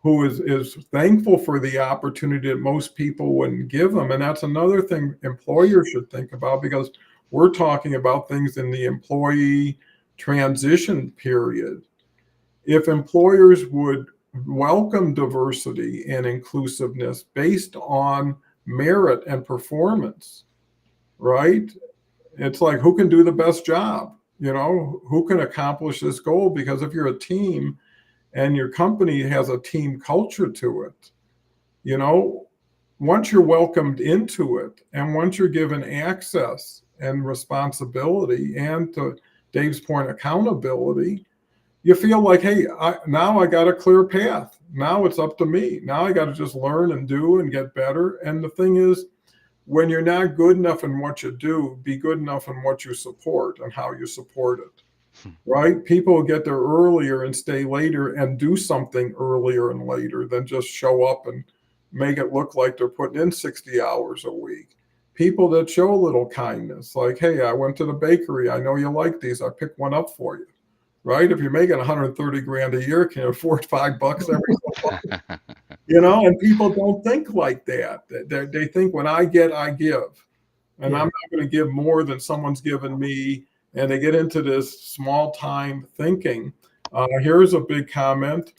who is thankful for the opportunity that most people wouldn't give them? And that's another thing employers should think about, because we're talking about things in the employee transition period. If employers would welcome diversity and inclusiveness based on merit and performance, right? It's like, who can do the best job? Who can accomplish this goal? Because if you're a team and your company has a team culture to it, once you're welcomed into it and once you're given access and responsibility and, to Dave's point, accountability, you feel like, hey, now I got a clear path. Now it's up to me. Now I got to just learn and do and get better. And the thing is, when you're not good enough in what you do, be good enough in what you support and how you support it, right? People get there earlier and stay later and do something earlier and later than just show up and make it look like they're putting in 60 hours a week. People that show a little kindness, like, hey, I went to the bakery. I know you like these. I picked one up for you. Right? If you're making 130 grand a year, can you afford $5 every month? And people don't think like that. They think, when I get, I give. And I'm not going to give more than someone's given me. And they get into this small time thinking. Here's a big comment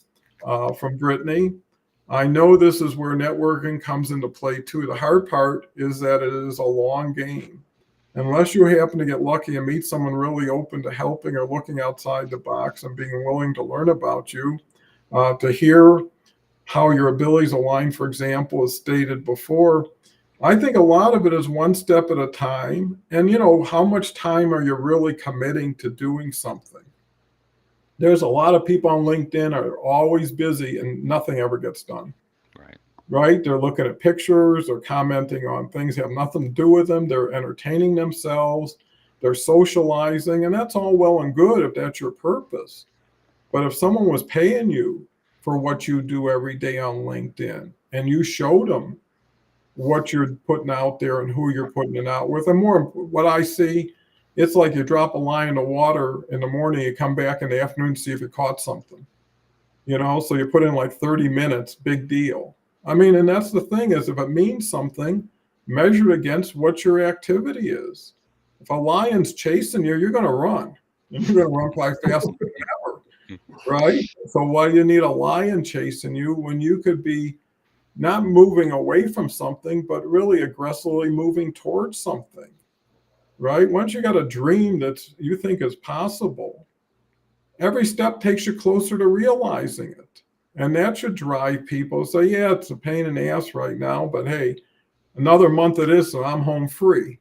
from Brittany. I know this is where networking comes into play too. The hard part is that it is a long game. Unless you happen to get lucky and meet someone really open to helping or looking outside the box and being willing to learn about you, to hear how your abilities align, for example, as stated before, I think a lot of it is one step at a time. And, how much time are you really committing to doing something? There's a lot of people on LinkedIn are always busy and nothing ever gets done. Right? They're looking at pictures or commenting on things that have nothing to do with them. They're entertaining themselves. They're socializing. And that's all well and good if that's your purpose. But if someone was paying you for what you do every day on LinkedIn and you showed them what you're putting out there and who you're putting it out with, and more, what I see, it's like you drop a line in the water in the morning, you come back in the afternoon, see if you caught something. So you put in like 30 minutes, big deal. I mean, and that's the thing, is if it means something, measured against what your activity is. If a lion's chasing you, you're going to run. And you're going to run probably faster than ever, right? So why do you need a lion chasing you when you could be not moving away from something, but really aggressively moving towards something, right? Once you got a dream that you think is possible, every step takes you closer to realizing it. And that should drive people to say, yeah, it's a pain in the ass right now, but hey, another month of this and I'm home free,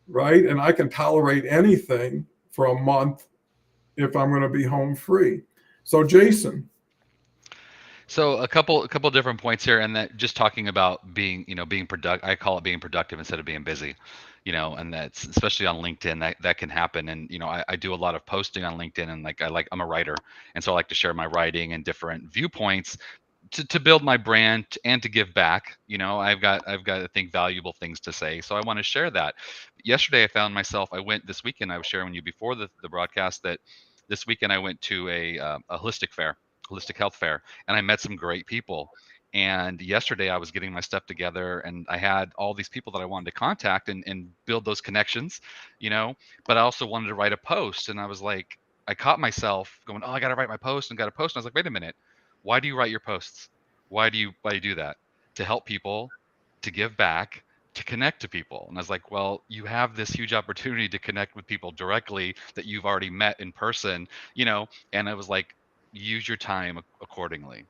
right? And I can tolerate anything for a month if I'm going to be home free. So, Jason. So a couple different points here, and that just talking about being productive. I call it being productive instead of being busy, and that's especially on LinkedIn that can happen. And I do a lot of posting on LinkedIn, and I'm a writer, and so I like to share my writing and different viewpoints to build my brand and to give back. I've got I think valuable things to say, so I want to share that. Yesterday I found myself, this weekend, I was sharing with you before the broadcast that this weekend I went to a holistic health fair, and I met some great people. And yesterday I was getting my stuff together, and I had all these people that I wanted to contact and build those connections, but I also wanted to write a post. And I was like, I caught myself going, oh, I got to write my post and got to post. And I was like, wait a minute, why do you write your posts? Why do you do that? To help people, to give back, to connect to people. And I was like, well, you have this huge opportunity to connect with people directly that you've already met in person, and I was like, use your time accordingly,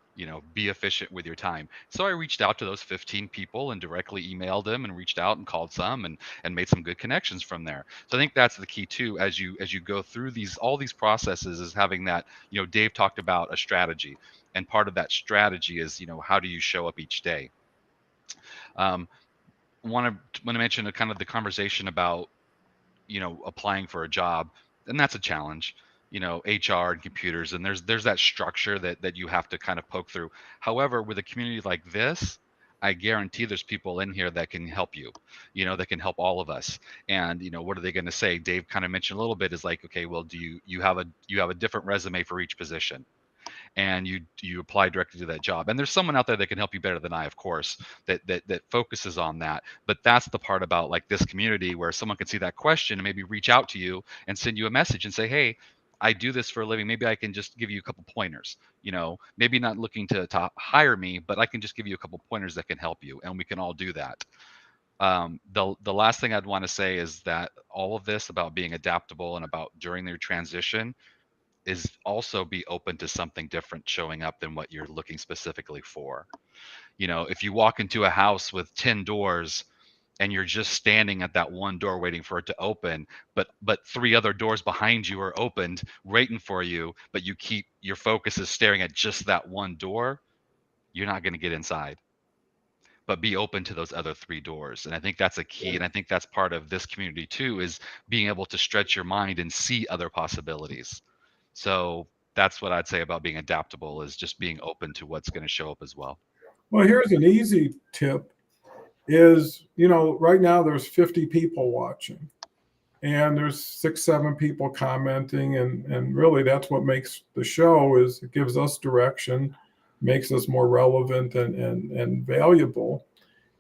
be efficient with your time. So I reached out to those 15 people and directly emailed them and reached out and called some and made some good connections from there. So I think that's the key too, as you go through all these processes, is having that, Dave talked about a strategy, and part of that strategy is, how do you show up each day? um, want to mention a kind of the conversation about, applying for a job, and that's a challenge, HR and computers, and there's that structure that you have to kind of poke through. However, with a community like this, I guarantee there's people in here that can help you, that can help all of us. And what are they going to say? Dave kind of mentioned a little bit, is like, okay, well, do you have a different resume for each position? And you apply directly to that job, and there's someone out there that can help you better than I, of course, that focuses on that. But that's the part about like this community, where someone can see that question and maybe reach out to you and send you a message and say, hey, I do this for a living, maybe I can just give you a couple pointers, maybe not looking to hire me, but I can just give you a couple pointers that can help you, and we can all do that. The last thing I'd want to say is that all of this about being adaptable and about during their transition is also be open to something different showing up than what you're looking specifically for. If you walk into a house with 10 doors and you're just standing at that one door waiting for it to open, but three other doors behind you are opened waiting for you, but your focus is staring at just that one door, you're not going to get inside. But be open to those other three doors. And I think that's a key. And I think that's part of this community too, is being able to stretch your mind and see other possibilities. So that's what I'd say about being adaptable, is just being open to what's going to show up as well. Well, here's an easy tip is, right now there's 50 people watching, and there's 6, 7 people commenting. And really that's what makes the show, is it gives us direction, makes us more relevant and valuable,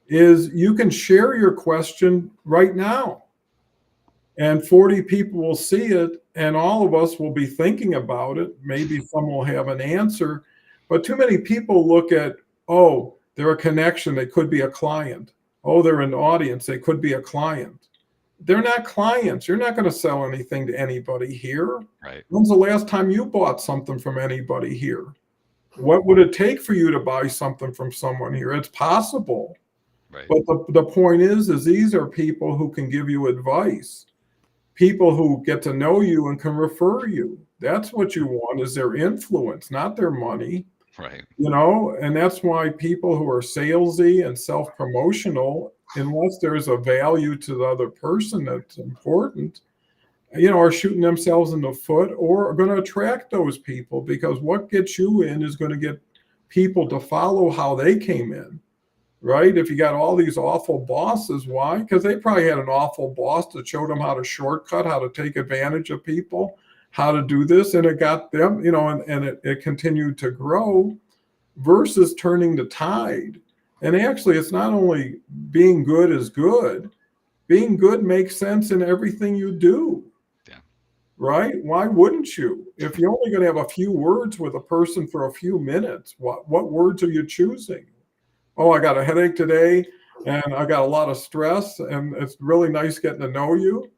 is you can share your question right now. And 40 people will see it, and all of us will be thinking about it. Maybe some will have an answer, but too many people look at, oh, they're a connection, they could be a client. Oh, they're an audience, they could be a client. They're not clients. You're not going to sell anything to anybody here. Right. When's the last time you bought something from anybody here? What would it take for you to buy something from someone here? It's possible. Right. But the point is these are people who can give you advice, people who get to know you and can refer you. That's what you want, is their influence, not their money. Right. And that's why people who are salesy and self-promotional, unless there's a value to the other person that's important, are shooting themselves in the foot, or are going to attract those people, because what gets you in is going to get people to follow how they came in. Right? If you got all these awful bosses, why? Because they probably had an awful boss that showed them how to shortcut, how to take advantage of people, how to do this, and it got them, and it continued to grow, versus turning the tide. And actually, it's not only being good is good, being good makes sense in everything you do. Yeah. Right? Why wouldn't you? If you're only going to have a few words with a person for a few minutes, what words are you choosing? Oh, I got a headache today, and I got a lot of stress, and it's really nice getting to know you.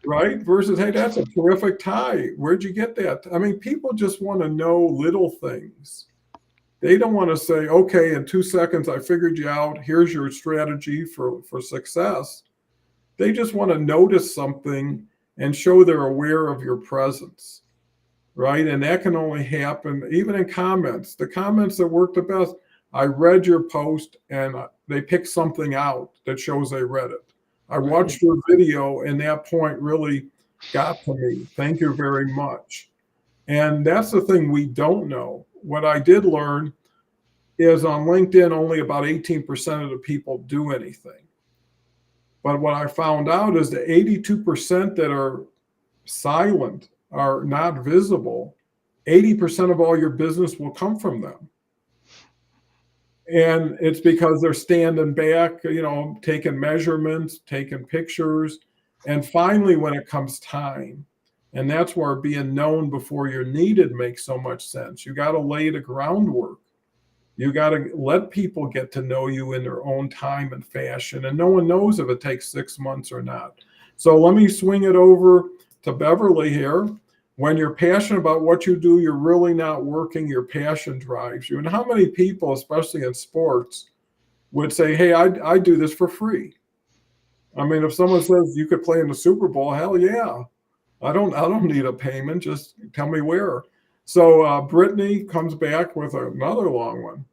Right? Versus, hey, that's a terrific tie. Where'd you get that? I mean, people just want to know little things. They don't want to say, okay, in 2 seconds, I figured you out. Here's your strategy for success. They just want to notice something and show they're aware of your presence. Right? And that can only happen even in comments. The comments that work the best, I read your post, and they picked something out that shows they read it. I watched your video, and that point really got to me. Thank you very much. And that's the thing we don't know. What I did learn is on LinkedIn, only about 18% of the people do anything. But what I found out is the 82% that are silent, are not visible, 80% of all your business will come from them. And it's because they're standing back, taking measurements, taking pictures. And finally, when it comes time, And that's where being known before you're needed makes so much sense. You got to lay the groundwork. You got to let people get to know you in their own time and fashion. And no one knows if it takes 6 months or not. So let me swing it over to Beverly here. When you're passionate about what you do, you're really not working. Your passion drives you. And how many people, especially in sports, would say, hey, I do this for free? I mean, if someone says you could play in the Super Bowl, hell yeah. I don't need a payment. Just tell me where. So Brittany comes back with another long one.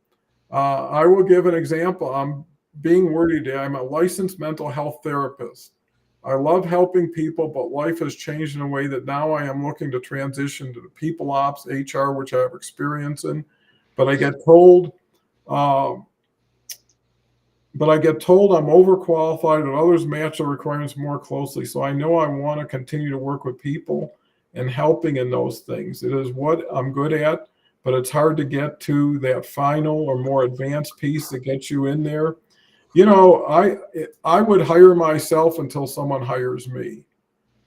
I will give an example. I'm being wordy today. I'm a licensed mental health therapist. I love helping people, but life has changed in a way that now I am looking to transition to the people ops, HR, which I have experience in. But I get told, I'm overqualified and others match the requirements more closely. So I know I want to continue to work with people and helping in those things. It is what I'm good at, but it's hard to get to that final or more advanced piece that gets you in there. You know, I would hire myself until someone hires me.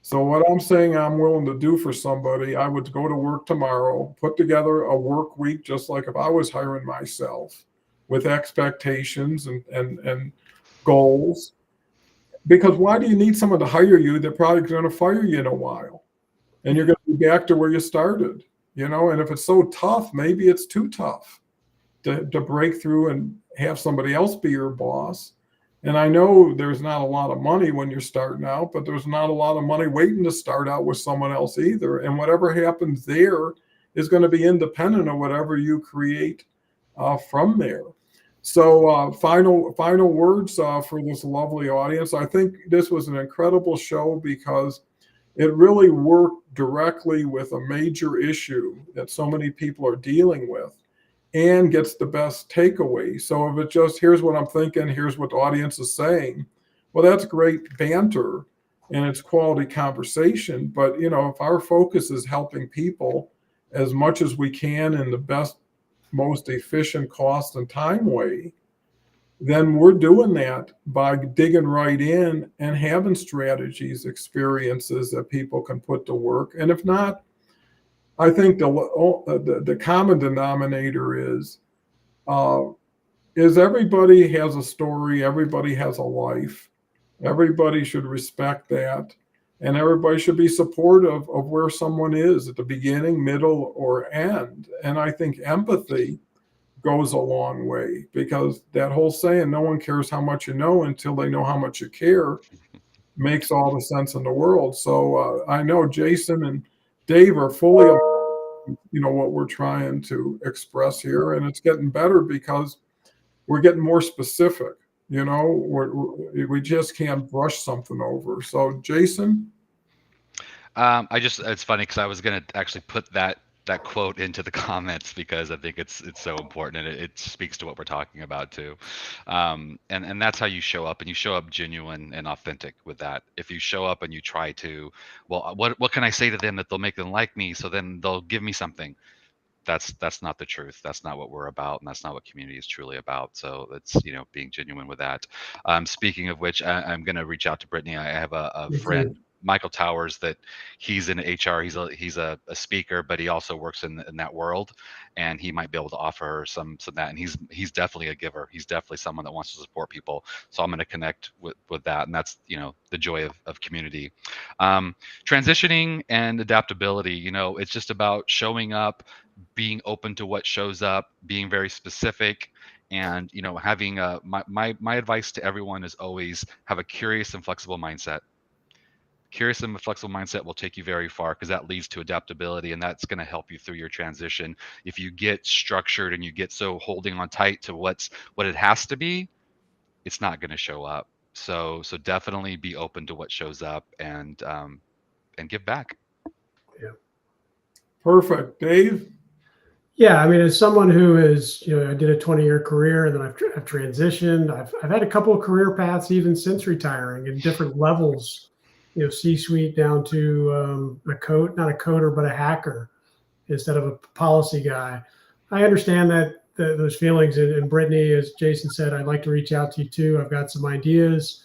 So what I'm saying I'm willing to do for somebody, I would go to work tomorrow, put together a work week just like if I was hiring myself, with expectations and goals. Because why do you need someone to hire you? They're probably going to fire you in a while, and you're going to be back to where you started. You know, and if it's so tough, maybe it's too tough to break through and have somebody else be your boss. And I know there's not a lot of money when you're starting out, but there's not a lot of money waiting to start out with someone else either. And whatever happens there is going to be independent of whatever you create from there. So final words for this lovely audience. I think this was an incredible show because it really worked directly with a major issue that so many people are dealing with and gets the best takeaway. So if it just, here's what I'm thinking, here's what the audience is saying, well, that's great banter and it's quality conversation. But, you know, if our focus is helping people as much as we can in the best, most efficient cost and time way, then we're doing that by digging right in and having strategies, experiences that people can put to work. And if not, I think the common denominator is everybody has a story, everybody has a life, everybody should respect that, and everybody should be supportive of where someone is at the beginning, middle, or end. And I think empathy goes a long way, because that whole saying, no one cares how much you know until they know how much you care, makes all the sense in the world. So I know Jason and Dave are fully, you know, what we're trying to express here, and it's getting better because we're getting more specific. You know, we just can't brush something over. So, Jason, it's funny because I was gonna actually put that quote into the comments because I think it's so important, and it speaks to what we're talking about too. And that's how you show up, and you show up genuine and authentic with that. If you show up and you try to, well, what can I say to them that they'll make them like me, so then they'll give me something. That's not the truth. That's not what we're about, and that's not what community is truly about. So it's, you know, being genuine with that. Speaking of which, I'm going to reach out to Brittany. I have a friend, Michael Towers, that he's in HR. He's a speaker, but he also works in that world, and he might be able to offer her some that. And he's definitely a giver. He's definitely someone that wants to support people. So I'm going to connect with that, and that's, you know, the joy of community. Transitioning and adaptability. You know, it's just about showing up, being open to what shows up, being very specific, and, you know, having my advice to everyone is always have a curious and flexible mindset. Curious and flexible mindset will take you very far, because that leads to adaptability, and that's going to help you through your transition. If you get structured and you get so holding on tight to what it has to be, it's not going to show up. So definitely be open to what shows up, and give back. Yeah. Perfect. Dave? Yeah, I mean, as someone who is, you know, I did a 20-year career, and then I've transitioned. I've had a couple of career paths even since retiring in different levels, you know, C-suite down to not a coder, but a hacker instead of a policy guy. I understand that those feelings. And Brittany, as Jason said, I'd like to reach out to you too. I've got some ideas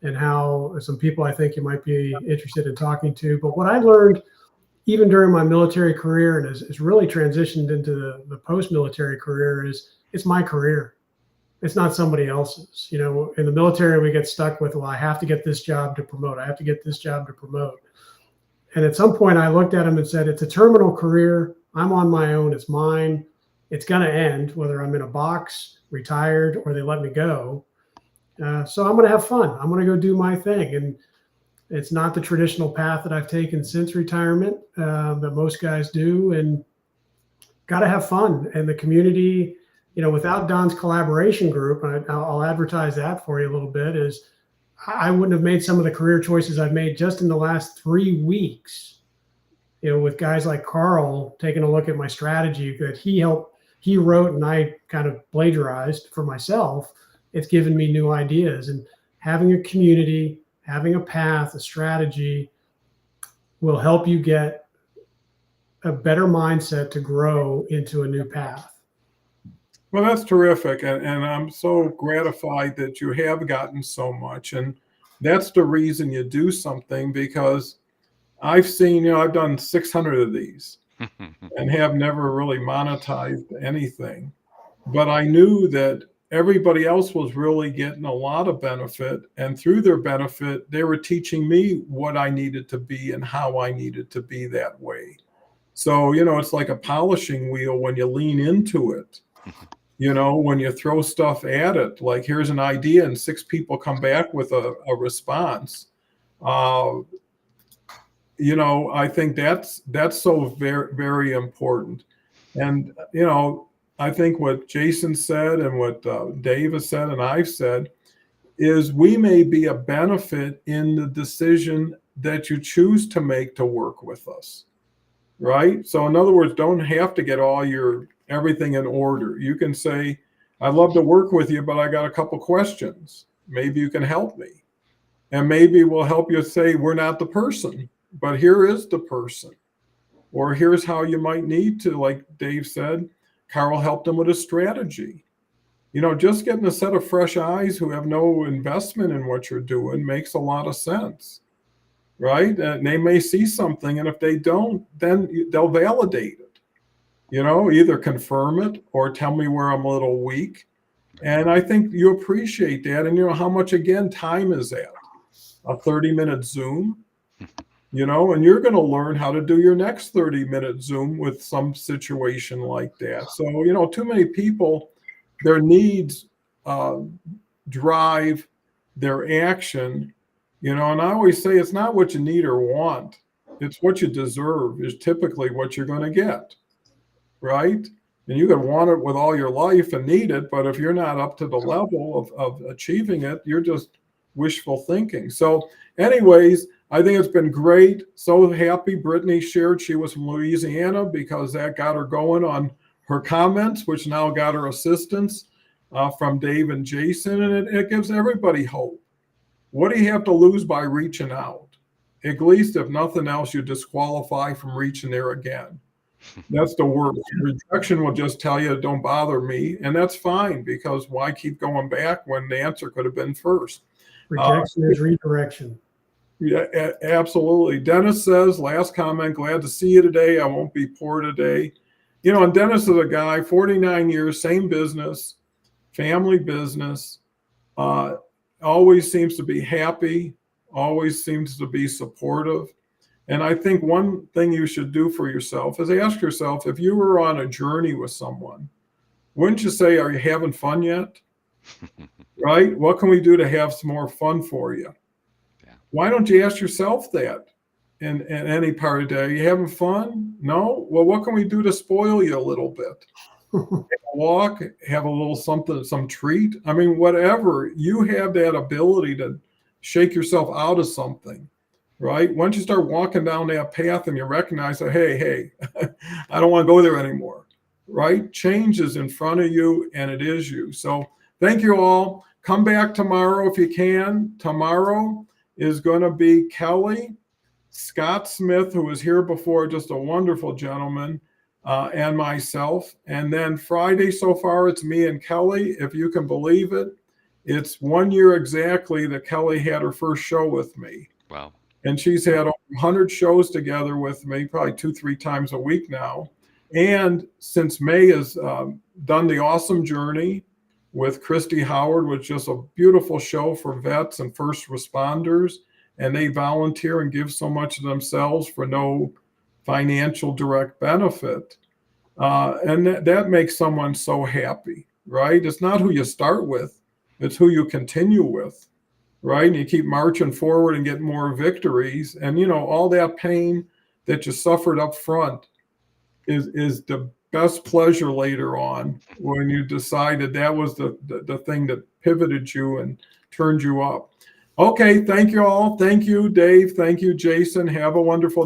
and how some people I think you might be interested in talking to. But what I learned even during my military career and has really transitioned into the post-military career is it's my career. It's not somebody else's. You know, in the military, we get stuck with, well, I have to get this job to promote. I have to get this job to promote. And at some point I looked at him and said, it's a terminal career. I'm on my own. It's mine. It's going to end, whether I'm in a box, retired, or they let me go. So I'm going to have fun. I'm going to go do my thing. And it's not the traditional path that I've taken since retirement that most guys do. And got to have fun. And the community, you know, without Don's collaboration group, and I'll advertise that for you a little bit, is I wouldn't have made some of the career choices I've made just in the last 3 weeks, you know, with guys like Carl taking a look at my strategy that he wrote and I kind of plagiarized for myself. It's given me new ideas, and having a community, having a path, a strategy will help you get a better mindset to grow into a new path. Well, that's terrific. And I'm so gratified that you have gotten so much. And that's the reason you do something, because I've seen, you know, I've done 600 of these and have never really monetized anything. But I knew that everybody else was really getting a lot of benefit. And through their benefit, they were teaching me what I needed to be and how I needed to be that way. So, you know, it's like a polishing wheel when you lean into it. You know, when you throw stuff at it, like here's an idea and 6 people come back with a response. You know, I think that's so very, very important. And, you know, I think what Jason said and what Dave has said and I've said is we may be a benefit in the decision that you choose to make to work with us, right? So in other words, don't have to get all your everything in order. You can say, I'd love to work with you, but I got a couple questions. Maybe you can help me. And maybe we'll help you say, we're not the person, but here is the person. Or here's how you might need to, like Dave said, Carl helped him with a strategy. You know, just getting a set of fresh eyes who have no investment in what you're doing makes a lot of sense, right? And they may see something, and if they don't, then they'll validate it. You know, either confirm it or tell me where I'm a little weak. And I think you appreciate that. And you know, how much, again, time is that? A 30-minute Zoom, you know, and you're going to learn how to do your next 30-minute Zoom with some situation like that. So, you know, too many people, their needs drive their action, you know, and I always say it's not what you need or want. It's what you deserve is typically what you're going to get. Right? And you can want it with all your life and need it, but if you're not up to the level of achieving it, you're just wishful thinking. So anyways, I think it's been great. So happy Brittany shared she was from Louisiana, because that got her going on her comments, which now got her assistance from Dave and Jason, and it gives everybody hope. What do you have to lose by reaching out? At least, if nothing else, you disqualify from reaching there again. That's the worst. Rejection will just tell you, don't bother me. And that's fine, because why keep going back when the answer could have been first? Rejection is redirection. Yeah, absolutely. Dennis says, last comment, glad to see you today. I won't be poor today. You know, and Dennis is a guy, 49 years, same business, family business, always seems to be happy, always seems to be supportive. And I think one thing you should do for yourself is ask yourself, if you were on a journey with someone, wouldn't you say, are you having fun yet? Right? What can we do to have some more fun for you? Yeah. Why don't you ask yourself that in any part of the day? Are you having fun? No? Well, what can we do to spoil you a little bit? Have a walk, have a little something, some treat. I mean, whatever. You have that ability to shake yourself out of something. Right? Once you start walking down that path and you recognize that, hey, I don't want to go there anymore. Right? Change is in front of you, and it is you. So thank you all. Come back tomorrow if you can. Tomorrow is going to be Kelly, Scott Smith, who was here before, just a wonderful gentleman, and myself. And then Friday so far, it's me and Kelly. If you can believe it, it's 1 year exactly that Kelly had her first show with me. Wow. And she's had 100 shows together with me, probably 2-3 times a week now. And since May has done the Awesome Journey with Christy Howard, which is just a beautiful show for vets and first responders. And they volunteer and give so much of themselves for no financial direct benefit. And that makes someone so happy, right? It's not who you start with, it's who you continue with, right? And you keep marching forward and get more victories. And, you know, all that pain that you suffered up front is the best pleasure later on when you decided that was the thing that pivoted you and turned you up. Okay, thank you all. Thank you, Dave. Thank you, Jason. Have a wonderful day.